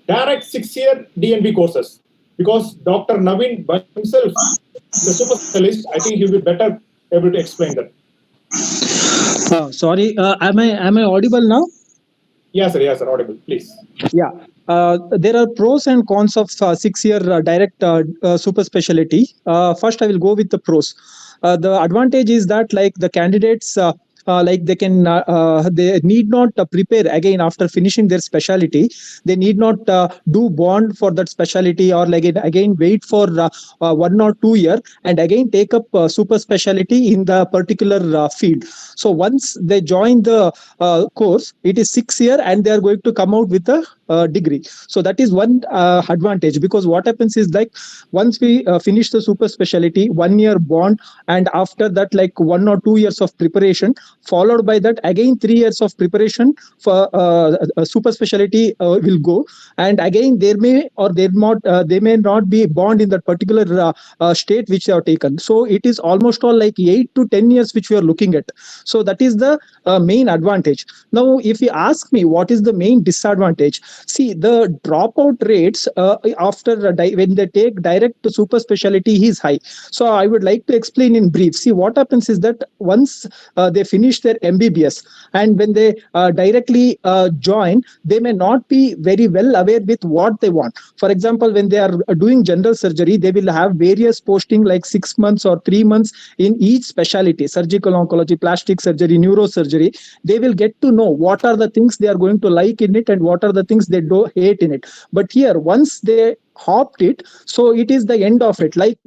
direct 6-year DNB courses. Because Dr. Naveen by himself is a super specialist, I think he will be better able to explain that. Sorry, am I audible now? Yes, sir, audible, please. Yeah. There are pros and cons of 6-year direct super specialty. First, I will go with the pros. The advantage is that like the candidates, like they need not prepare again after finishing their specialty. They need not do bond for that specialty or like again wait for 1 or 2 year and again take up super specialty in the particular field. So once they join the course, it is 6 year and they are going to come out with a degree. So that is one advantage, because what happens is like once we finish the super specialty, 1 year bond, and after that like 1 or 2 years of preparation, followed by that again 3 years of preparation for a super specialty will go, and again there may or they may not be bond in that particular state which they have taken. So it is almost all like 8 to 10 years which we are looking at. So that is the main advantage. Now if you ask me what is the main disadvantage, see the dropout rates after when they take direct to super specialty is high. So I would like to explain in brief. See, what happens is that once they finish their MBBS and when they directly join, they may not be very well aware with what they want. For example, when they are doing general surgery, they will have various posting like 6 months or 3 months in each specialty: surgical oncology, plastic surgery, neurosurgery. They will get to know what are the things they are going to like in it and what are the things they do hate in it. But here, once they hopped it, so it is the end of it. Like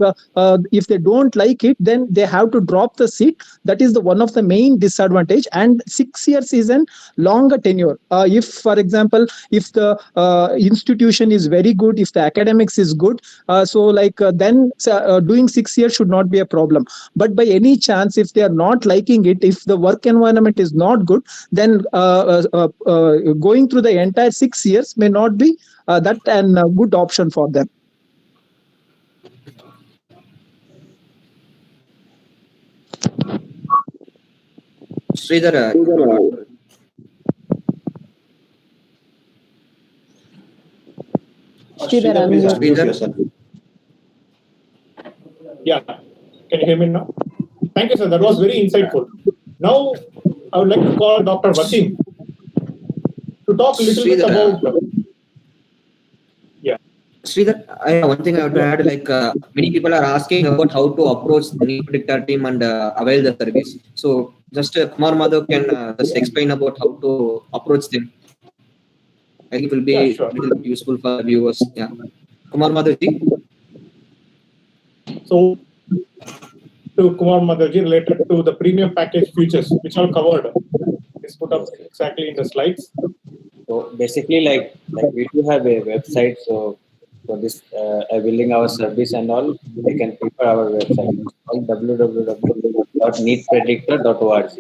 if they don't like it, then they have to drop the seat. That is the one of the main disadvantage. And 6 years is a longer tenure. If for example, if the institution is very good, if the academics is good, then doing 6 years should not be a problem. But by any chance, if they are not liking it, if the work environment is not good, then going through the entire 6 years may not be that and a good option for them. Sridhar, Sridhar, please unmute. unmute yourself. Yeah, can you hear me now? Thank you, sir. That was very insightful. Now, I would like to call Dr. Wasim to talk a little bit about. Sridhar, one thing I have to add, like many people are asking about how to approach the NEET predictor team and avail the service. So just Kumar Madhav can just explain about how to approach them. I think it will be a little bit useful for viewers. Yeah, Kumar Madhav ji. So to Kumar Madhav ji, related to the premium package features, which are covered, is put up exactly in the slides. So basically, like we do have a website. So for this availing our service and all, they can prefer our website. It's called www.neetpredictor.org.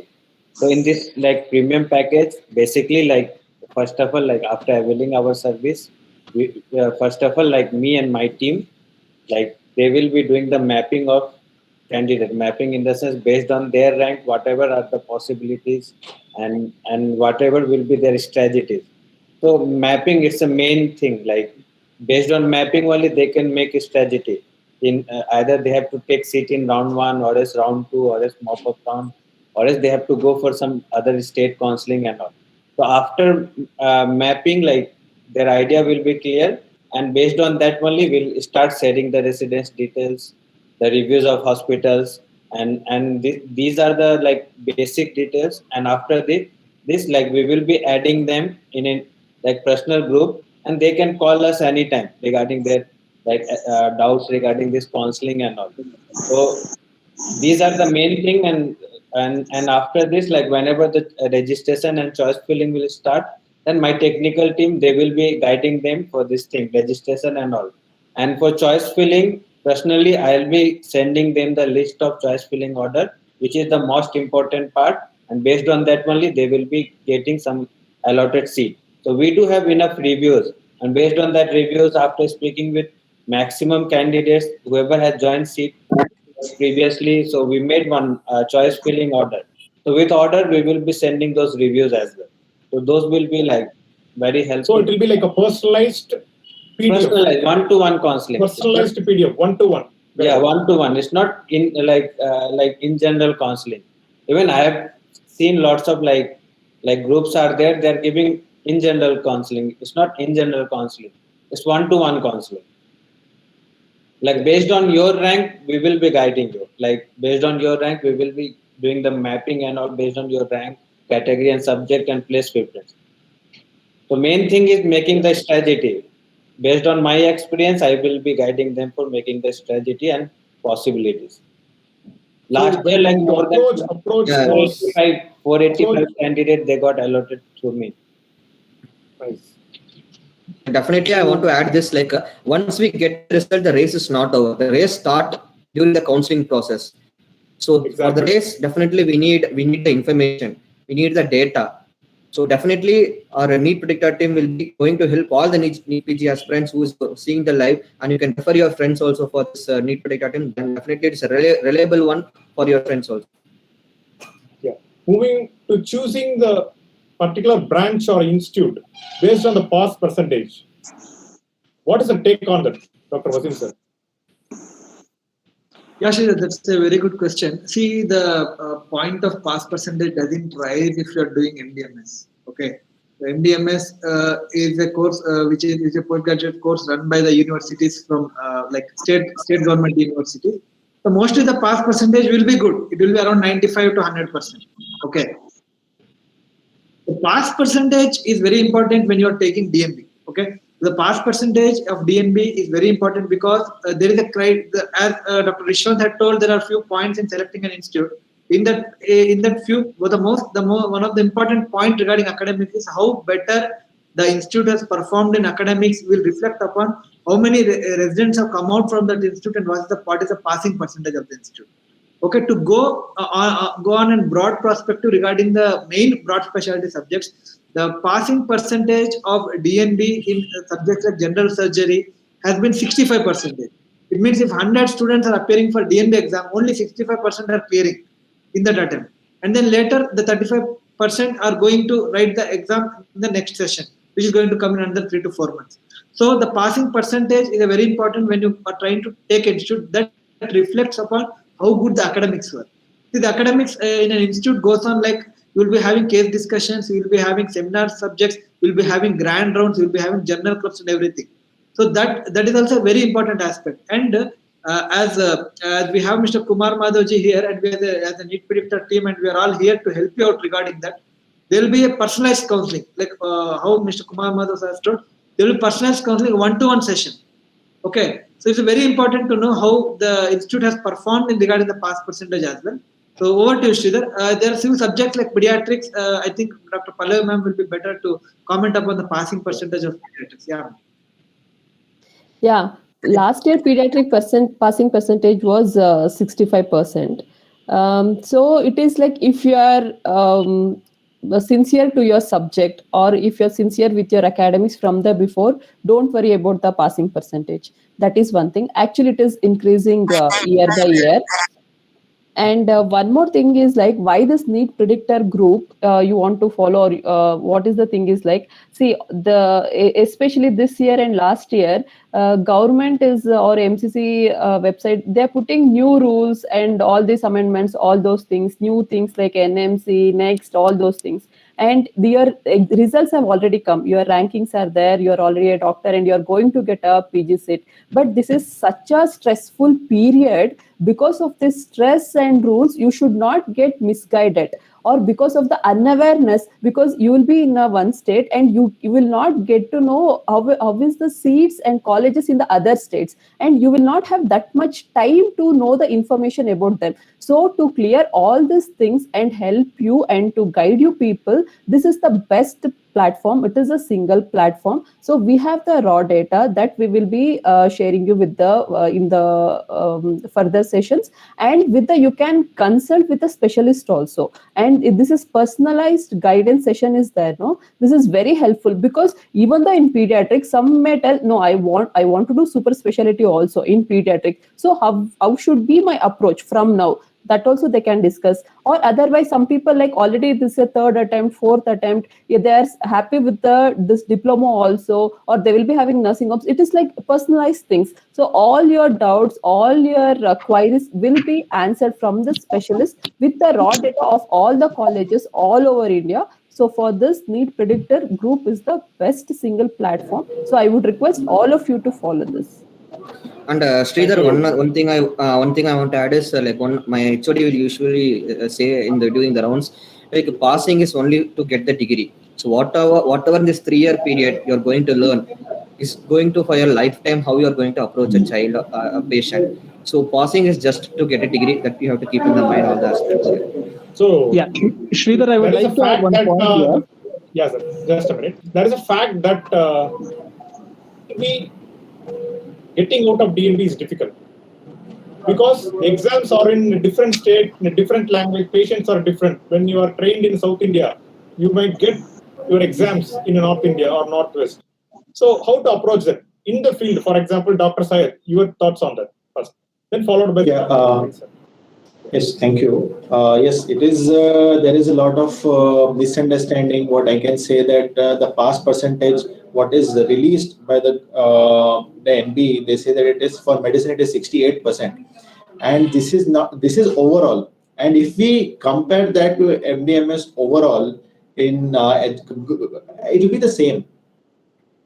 So in this like premium package, basically like first of all, like after availing our service, we first of all, like me and my team, like they will be doing the mapping of candidate, mapping in the sense based on their rank, whatever are the possibilities and whatever will be their strategies. So mapping is the main thing. Like based on mapping only, they can make a strategy. In either they have to take seat in round 1, or else round 2, or else mop-up round, or else they have to go for some other state counseling and all. So after mapping, like their idea will be clear, and based on that only, we'll start sharing the residence details, the reviews of hospitals, and these are the like basic details. And after this like we will be adding them in a like personal group, and they can call us anytime regarding their like doubts regarding this counseling and all. So these are the main thing, and after this, like whenever the registration and choice filling will start, then my technical team, they will be guiding them for this thing, registration and all. And for choice filling, personally, I'll be sending them the list of choice filling order, which is the most important part, and based on that only they will be getting some allotted seat. So we do have enough reviews, and based on that reviews, after speaking with maximum candidates, whoever has joined seat previously, so we made one choice filling order. So with order, we will be sending those reviews as well. So those will be like very helpful. So it will be like a personalized PDF. Personalized, one-to-one counseling. Personalized PDF, one-to-one. Yeah, one-to-one. It's not in like in general counseling. Even I have seen lots of like groups are there. They're giving in general counseling. It's not in general counseling. It's one-to-one counseling. Like based on your rank, we will be guiding you. Like based on your rank, we will be doing the mapping and all based on your rank, category and subject and place preference. So main thing is making the strategy. Based on my experience, I will be guiding them for making the strategy and possibilities. Last year, like more than approach Yeah. was 485 candidates, they got allotted through me. nice. Definitely, I want to add this. Like once we get the result, the race is not over. The race start during the counseling process. So for the Exactly. race, definitely we need the information, we need the data. So definitely our NEET predictor team will be going to help all the NEET PG aspirants who is seeing the live, and you can refer your friends also for this NEET predictor team. Then definitely it's a reliable one for your friends also. Yeah. Moving to choosing the particular branch or institute based on the pass percentage. What is the take on that, Dr. Wasim sir? Yeah, Sridhar, that's a very good question. See, the point of pass percentage doesn't rise if you are doing MDMS. Okay, the MDMS is a course which is a postgraduate course run by the universities from like state government universities. So mostly the pass percentage will be good. It will be around 95 to 100%. Okay, the pass percentage is very important when you are taking DNB. Okay, the pass percentage of DNB is very important because there is a as Dr. Rishwant had told, there are few points in selecting an institute. In that few, one of the important point regarding academics is how better the institute has performed in academics will reflect upon how many residents have come out from that institute and what is the passing percentage of the institute. Okay, to go on in broad perspective regarding the main broad specialty subjects, the passing percentage of DNB in subjects like general surgery has been 65%. It means if 100 students are appearing for DNB exam, only 65% are clearing in that attempt. And then later, the 35% are going to write the exam in the next session, which is going to come in under 3 to 4 months. So the passing percentage is a very important when you are trying to take institute that reflects upon how good the academics were. See, the academics in an institute goes on like you will be having case discussions, you will be having seminar subjects, you will be having grand rounds, you will be having journal clubs and everything. So that is also a very important aspect. And as we have Mr. Kumar Madhavji here, and we as a NEET predictor team, and we are all here to help you out regarding that. There will be a personalized counseling, like how Mr. Kumar Madhav has told. There will be personalized counseling, one-to-one session. Okay, so it's very important to know how the institute has performed in regarding the pass percentage as well. So over to you, Sridhar. There are few subjects like pediatrics. I think Dr. Pallavi ma'am will be better to comment upon the passing percentage of pediatrics. Yeah. Yeah, last year pediatric passing percentage was 65%. So it is like if you are sincere to your subject, or if you're sincere with your academics from the before, don't worry about the passing percentage. That is one thing. Actually, it is increasing year by year. And one more thing is like why this NEET predictor group you want to follow, or what is the thing is like, see, especially this year and last year, government is or MCC website, they're putting new rules and all these amendments, all those things, new things like NMC, next, all those things. And your results have already come. Your rankings are there. You're already a doctor and you're going to get a PG seat. But this is such a stressful period. Because of this stress and rules, you should not get misguided, or because of the unawareness, because you will be in one state and you will not get to know how is the seats and colleges in the other states, and you will not have that much time to know the information about them. So to clear all these things and help you and to guide you people, this is the best platform. It is a single platform. So we have the raw data that we will be sharing you with the in the further sessions, and with the you can consult with a specialist also. And if this is personalized guidance session is there, no, this is very helpful, because even though in pediatrics some may tell, no, I want to do super specialty also in pediatric. So how should be my approach from now? That also they can discuss. Or otherwise, some people like already this is a third attempt, fourth attempt, yeah, they are happy with this diploma also, or they will be having nursing homes. It is like personalized things. So all your doubts, all your queries will be answered from the specialist with the raw data of all the colleges all over India. So for this, NEET Predictor group is the best single platform. So I would request all of you to follow this. And Sridhar, one thing I want to add is my HOD will usually say during the rounds, like passing is only to get the degree. So whatever in this 3-year period you're going to learn is going to for your lifetime how you are going to approach a child, a patient. So passing is just to get a degree, that you have to keep in the mind all the aspects here. So Yeah, Sridhar, I would there is like a to add fact one that point here. yeah, sir, just a minute. There is a fact that getting out of DNB is difficult because exams are in a different state, in a different language, patients are different. When you are trained in South India, you might get your exams in North India or Northwest. So how to approach that in the field? For example, Dr. Syed, your thoughts on that first, then followed by Yes, thank you. Yes, it is. There is a lot of misunderstanding. What I can say that the pass percentage, what is released by the NBE, they say that it is for medicine it is 68%, and this is not. This is overall. And if we compare that to MDMS overall, it will be the same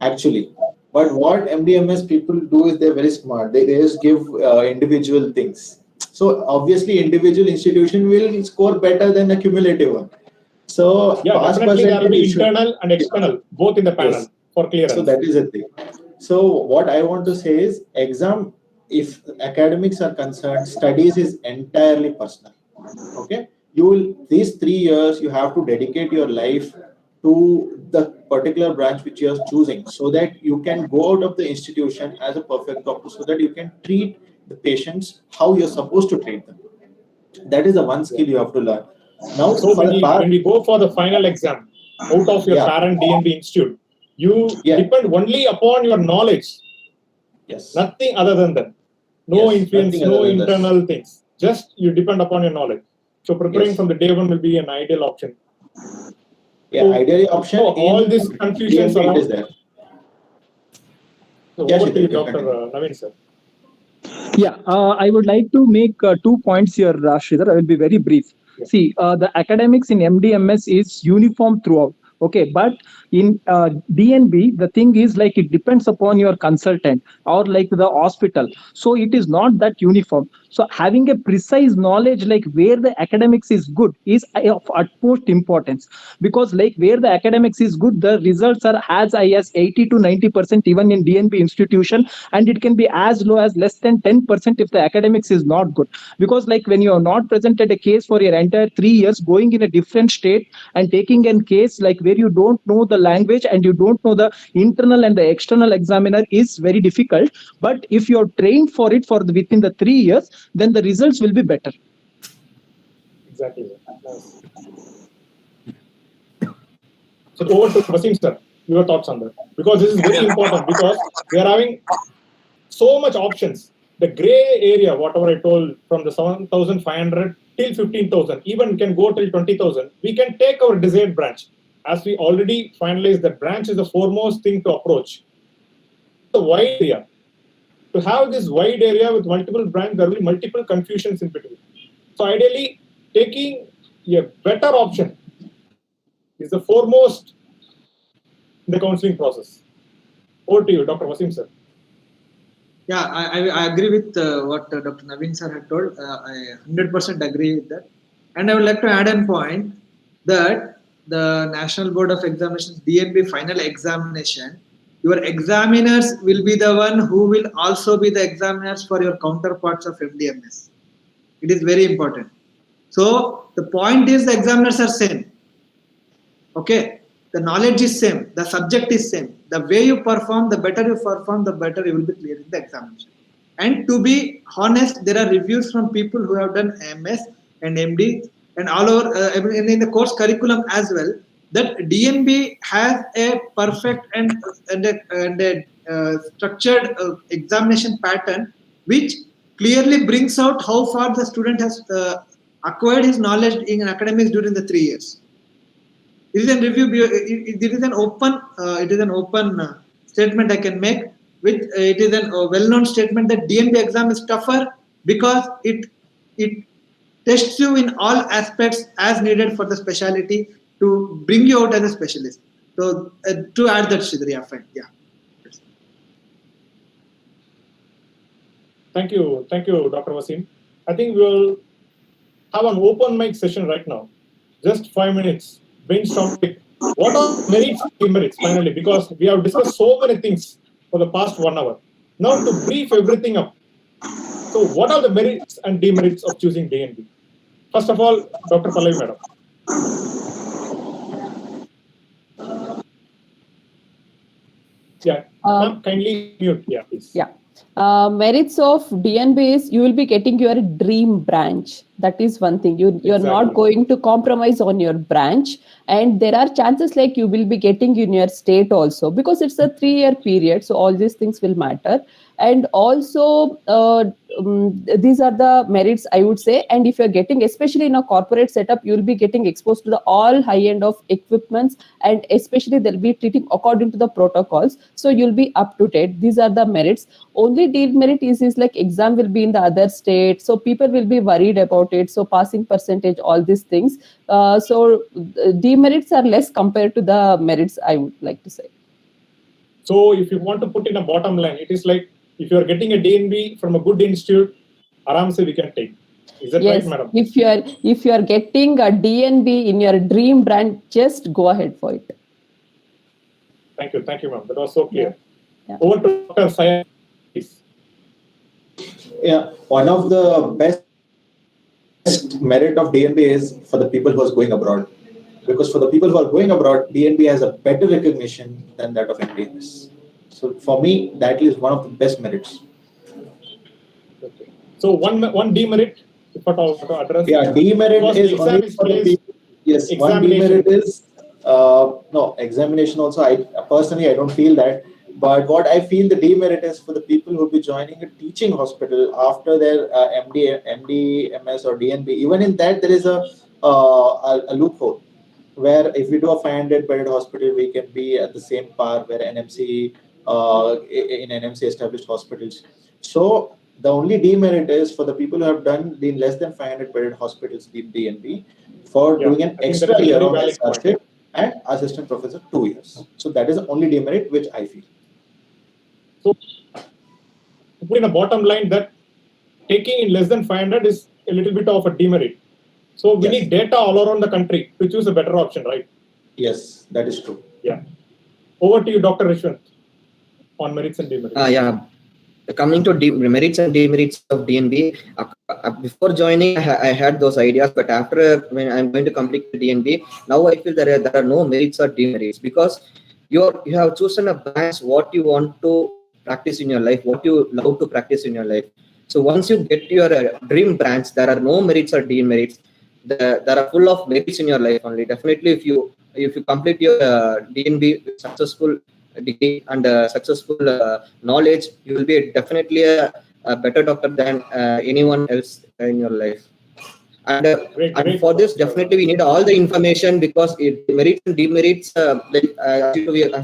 actually. But what MDMS people do is they're very smart. They just give individual things. So obviously, individual institution will score better than the cumulative one. So yeah, definitely there will be internal and external both in the panel for clearance. So that is the thing. So what I want to say is, exam, if academics are concerned, studies is entirely personal. Okay, you will these 3 years you have to dedicate your life to the particular branch which you are choosing, so that you can go out of the institution as a perfect doctor, so that you can treat the patients how you're supposed to treat them. That is the one skill you have to learn. Now, so when we go for the final exam out of your parent DNB institute, you depend only upon your knowledge. Yes. Nothing other than that. No influence, no internal things. Just you depend upon your knowledge. So preparing from the day one will be an ideal option. Yeah, so, ideally option. So all these confusions around. Is there. So over to you, Dr. Naveen, sir. Yeah, I would like to make 2 points here, Sridhar. I will be very brief. Yeah. See, the academics in MDMS is uniform throughout. Okay, but in DNB, the thing is like it depends upon your consultant or like the hospital. So it is not that uniform. So having a precise knowledge like where the academics is good is of utmost importance, because like where the academics is good, the results are as high as 80 to 90% even in DNB institution, and it can be as low as less than 10% if the academics is not good. Because like when you are not presented a case for your entire 3 years, going in a different state and taking a case like where you don't know the language and you don't know the internal and the external examiner is very difficult. But if you're trained for it within the 3 years, then the results will be better. Exactly. Nice. So over to Wasim sir, your thoughts on that, because this is very important, because we are having so much options. The gray area, whatever I told, from the 7,500 till 15,000, even can go till 20,000. We can take our desired branch. As we already finalized, that branch is the foremost thing to approach. The wide area. To have this wide area with multiple branches, there will be multiple confusions in between. So ideally, taking a better option is the foremost in the counseling process. Over to you, Dr. Wasim sir. Yeah, I agree with what Dr. Naveen sir had told. I 100% agree with that. And I would like to add a point that the National Board of Examinations DNB final examination, your examiners will be the one who will also be the examiners for your counterparts of MDMS. It is very important. So the point is the examiners are same. Okay, the knowledge is same, the subject is same. The way you perform, the better you perform, the better you will be clearing the examination. And to be honest, there are reviews from people who have done MS and MD and all over in the course curriculum as well, that DNB has a perfect and a structured examination pattern, which clearly brings out how far the student has acquired his knowledge in academics during the 3 years. It is a review. It is an open statement I can make. It is a well-known statement that DNB exam is tougher because it tests you in all aspects as needed for the specialty, to bring you out as a specialist. So to add that, Sridhar, yeah, fine, yeah. Thank you, Dr. Wasim. I think we will have an open mic session right now. Just 5 minutes, brainstorming. What are merits and demerits finally? Because we have discussed so many things for the past 1 hour. Now to brief everything up. So what are the merits and demerits of choosing DNB? First of all, Dr. Pallavi Madam. Yeah, kindly mute. Yeah, please. Yeah. Merits of DNB is you will be getting your dream branch. That is one thing. You're not going to compromise on your branch, and there are chances like you will be getting in your state also, because it's a 3-year period. So all these things will matter. And also these are the merits, I would say. And if you're getting, especially in a corporate setup, you'll be getting exposed to the all high end of equipments, and especially they'll be treating according to the protocols. So you'll be up to date. These are the merits. Only demerit is like exam will be in the other state. So people will be worried about it. So passing percentage, all these things. So demerits are less compared to the merits, I would like to say. So if you want to put in a bottom line, it is like, if you are getting a DNB from a good institute, aramse we can take. Is that yes, right, madam? If you are getting a DNB in your dream brand, just go ahead for it. Thank you, ma'am. That was so clear. Yeah. Over to Dr. Saya, please. Yeah, one of the best merit of DNB is for the people who are going abroad. Because for the people who are going abroad, DNB has a better recognition than that of MDMS. So for me, that is one of the best merits. Okay. So one demerit, if at all to address. Yeah, demerit is only for the people. Yes, one demerit is no examination. Also, I don't feel that. But what I feel the demerit is for the people who will be joining a teaching hospital after their MD, MS or DNB. Even in that, there is a loophole where if we do a 500-bedded hospital, we can be at the same par where NMC in NMC established hospitals. So the only demerit is for the people who have done the less than 500-bedded hospitals in DNB for doing an extra year of SRC and assistant professor 2 years. So that is the only demerit which I feel. So, to put in a bottom line, that taking in less than 500 is a little bit of a demerit. So we need data all around the country to choose a better option, right? Yes, that is true. Yeah. Over to you, Dr. Rishwant, on merits and demerits. Yeah. Coming to merits and demerits of DNB, before joining, I had those ideas, but after when I'm going to complete the DNB, now I feel there are no merits or demerits, because you have chosen a branch what you want to practice in your life, what you love to practice in your life. So once you get your dream branch, there are no merits or demerits. There are full of merits in your life only. Definitely, if you complete your DNB with successful degree and successful knowledge, you will be definitely a better doctor than anyone else in your life. And for this, definitely we need all the information, because merits and demerits, as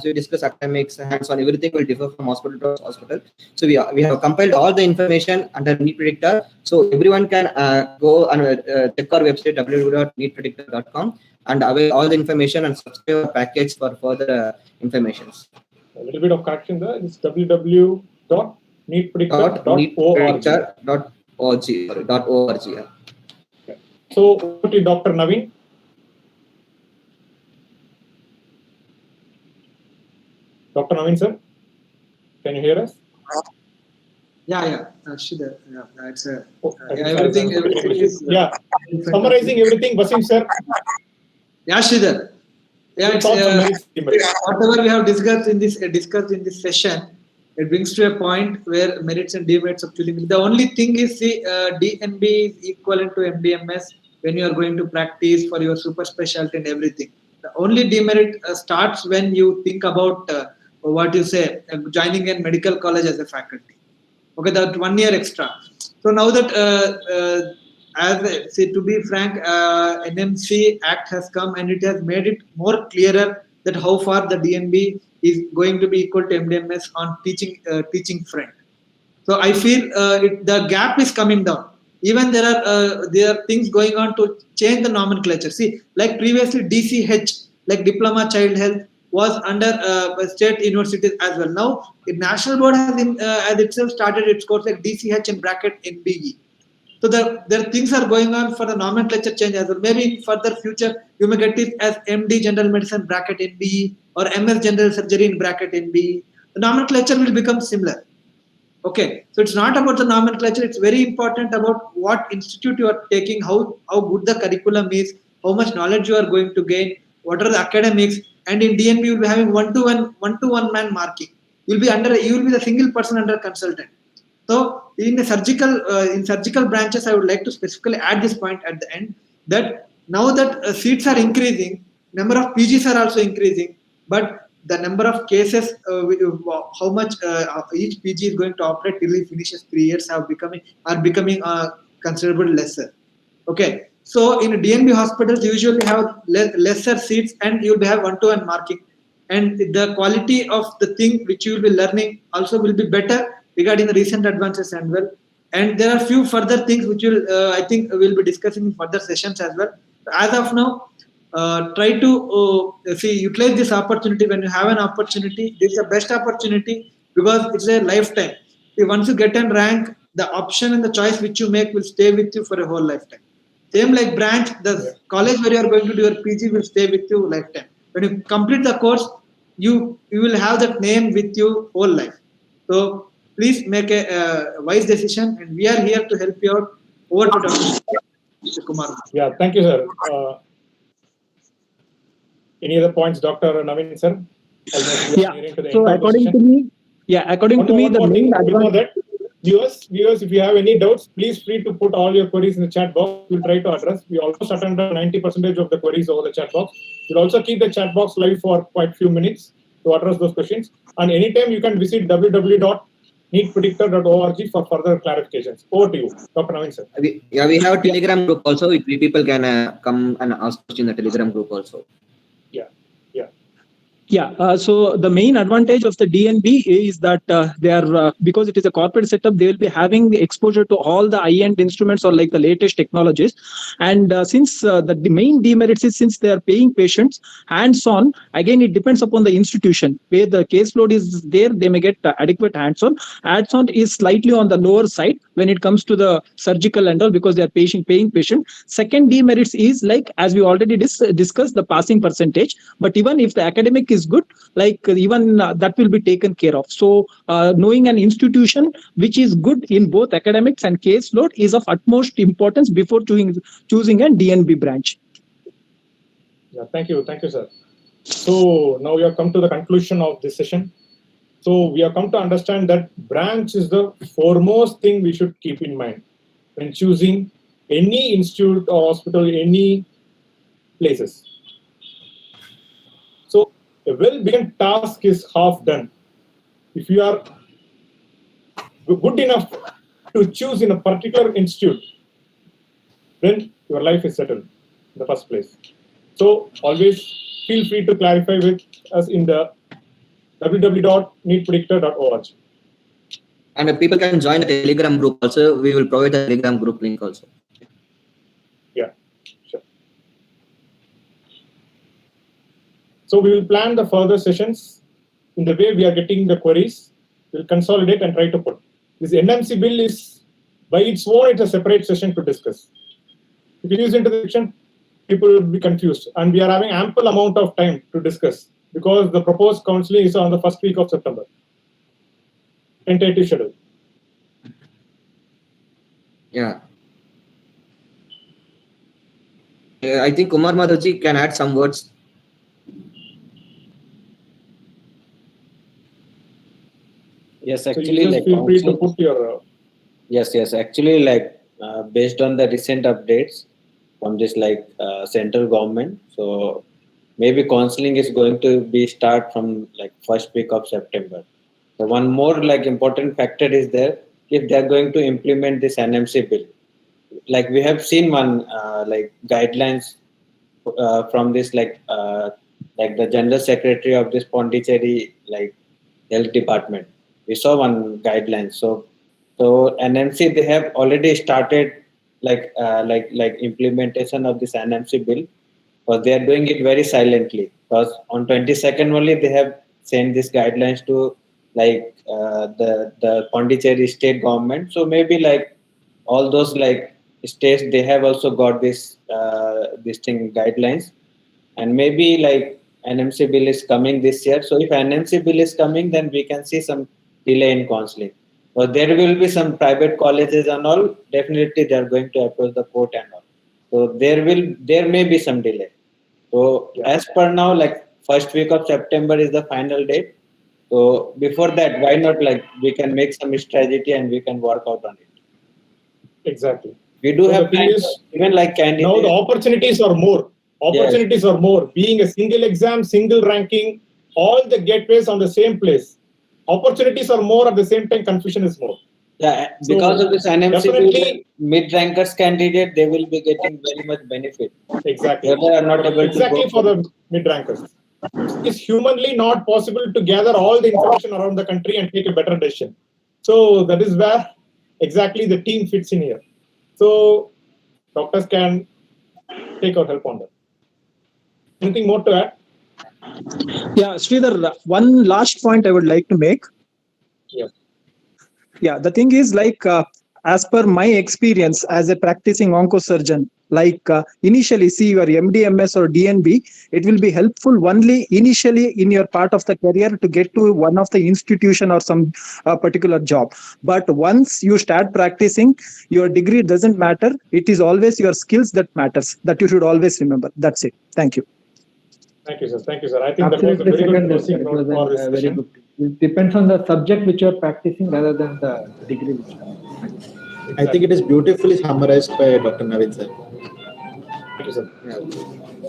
we discuss, academics, hands-on, everything will differ from hospital to hospital. So we have compiled all the information under NEET Predictor. So everyone can go and check our website www.neetpredictor.com and avail all the information and subscribe our package for further informations. A little bit of correction there. It's www.neetpredictor.org. So, over to Dr. Naveen. Dr. Naveen, sir, can you hear us? Yeah. Sridhar. Yeah, it's everything is. Yeah. Summarizing everything, Wasim, sir. Yeah, Sridhar. Yeah, it's whatever we have discussed in this session. It brings to a point where merits and demerits of choosing. The only thing is the DNB is equivalent to MDMS when you are going to practice for your super specialty and everything. The only demerit starts when you think about joining in medical college as a faculty. Okay, that 1 year extra. So now that, to be frank, NMC Act has come and it has made it more clearer that how far the DNB is going to be equal to MDMS on teaching front. So I feel the gap is coming down. Even there are things going on to change the nomenclature. See, like previously DCH, like Diploma Child Health, was under state universities as well. Now, the national board has itself started its course like DCH in bracket NBE. So there things are going on for the nomenclature change as well. Maybe in further future, you may get it as MD General Medicine bracket NBE or MS General Surgery in bracket NBE. The nomenclature will become similar. Okay, so it's not about the nomenclature. It's very important about what institute you are taking, how good the curriculum is, how much knowledge you are going to gain, what are the academics, and in DNB you'll be having one-to-one man marking. You will be the single person under consultant. So in surgical branches, I would like to specifically add this point at the end that now that seats are increasing, number of PGs are also increasing, but the number of cases, how much each PG is going to operate till he finishes 3 years are becoming considerably lesser. Okay, so in DNB hospitals, you usually have lesser seats, and you will have one-to-one marking, and the quality of the thing which you will be learning also will be better regarding the recent advances as well. And there are few further things which I think we'll be discussing in further sessions as well. As of now, try to utilize this opportunity. When you have an opportunity, this is the best opportunity because it's a lifetime. Once you get a rank, the option and the choice which you make will stay with you for a whole lifetime. Same like branch, the college where you are going to do your PG will stay with you lifetime. When you complete the course, you will have that name with you whole life. So please make a wise decision, and we are here to help you out. Over to Dr. Kumar. Yeah, thank you, sir. Any other points, Dr. Naveen, sir? So according to me, the main advantage. Viewers, if you have any doubts, please free to put all your queries in the chat box. We'll try to address. We almost attend 90% of the queries over the chat box. We'll also keep the chat box live for quite few minutes to address those questions. And anytime you can visit www.neetpredictor.org for further clarifications. Over to you, Dr. Naveen, sir. We have a Telegram group also. People can come and ask questions in the Telegram group also. So the main advantage of the DNB is that they are because it is a corporate setup, they will be having the exposure to all the high-end instruments or like the latest technologies. And since the main demerits is since they are paying patients hands-on, again it depends upon the institution. Where the caseload is there, they may get adequate hands-on. Hands-on is slightly on the lower side when it comes to the surgical and all because they are paying patient. Second demerits is like as we already discussed the passing percentage. But even if the academic is good, like even that will be taken care of. So knowing an institution which is good in both academics and caseload is of utmost importance before choosing a DNB branch. Yeah, thank you, sir. So now we have come to the conclusion of this session. So we have come to understand that branch is the foremost thing we should keep in mind when choosing any institute or hospital, any places. So a well-begun task is half done. If you are good enough to choose in a particular institute, then your life is settled in the first place. So always feel free to clarify with us in the www.neetpredictor.org. And people can join the Telegram group also. We will provide the Telegram group link also. Yeah, sure. So we will plan the further sessions in the way we are getting the queries. We'll consolidate and try to put. This NMC bill is, by its own, it's a separate session to discuss. If it is into the section, people will be confused. And we are having ample amount of time to discuss because the proposed counseling is on the first week of September. Tentative schedule. Yeah. I think Kumar Madhavji can add some words. Yes, So actually, you like feel free to put your. Yes. Actually, like based on the recent updates from this central government, so maybe counseling is going to be start from like first week of September. So one more important factor is there if they are going to implement this NMC bill. Like we have seen one guidelines from this the General Secretary of this Pondicherry Health Department. We saw one guideline. So NMC they have already started implementation of this NMC bill, because they are doing it very silently. Because on 22nd only they have sent these guidelines to the Pondicherry state government. So maybe all those states, they have also got this thing guidelines, and maybe NMC bill is coming this year. So if NMC bill is coming, then we can see some delay in counseling. But there will be some private colleges and all. Definitely, they are going to approach the court and all. So there may be some delay. So as per now, first week of September is the final date. So before that, why not we can make some strategy and we can work out on it. Exactly. We do So have the thing time, is, even candidates. now the opportunities are more. Opportunities are more. Being a single exam, single ranking, all the gateways on the same place. Opportunities are more, at the same time confusion is more. Yeah, So because of this NMC, definitely mid-rankers candidate, they will be getting very much benefit. exactly. They are not able Exactly to for the mid-rankers. It's humanly not possible to gather all the information around the country and take a better decision. So that is where exactly the team fits in here. So doctors can take our help on that. Anything more to add? Yeah, Sridhar, one last point I would like to make. Yes. Yeah, the thing is as per my experience as a practicing oncosurgeon, initially see your MDMS or DNB, it will be helpful only initially in your part of the career to get to one of the institution or some particular job. But once you start practicing, your degree doesn't matter. It is always your skills that matters. That you should always remember. That's it. Thank you. Thank you, sir. Thank you, sir. I think that was a very good closing note for this very session. good. It depends on the subject which you are practicing rather than the degree which you are practicing. I think it is beautifully summarized by Dr. Naveen sir. Thank you, sir.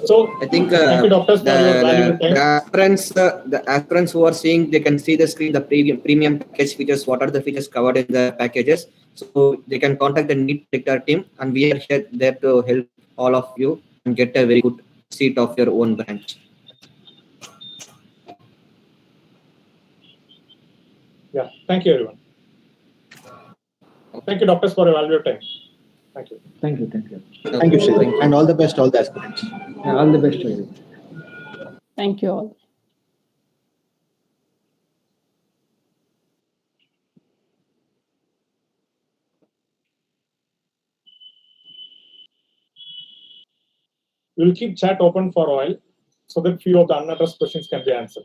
So I think thank you, doctors, for your valuable time. the aspirants who are seeing, they can see the screen, the premium package features, what are the features covered in the packages. So they can contact the NEET predictor team, and we are here there to help all of you and get a very good seat of your own branch. Yeah, thank you, everyone. Thank you, doctors, for your valuable time. Thank you. Thank you. Thank you. Thank you, Sridhar. And all the best, all the aspirants. Yeah, all the best to you. Thank you all. We will keep chat open for a while so that few of the unaddressed questions can be answered.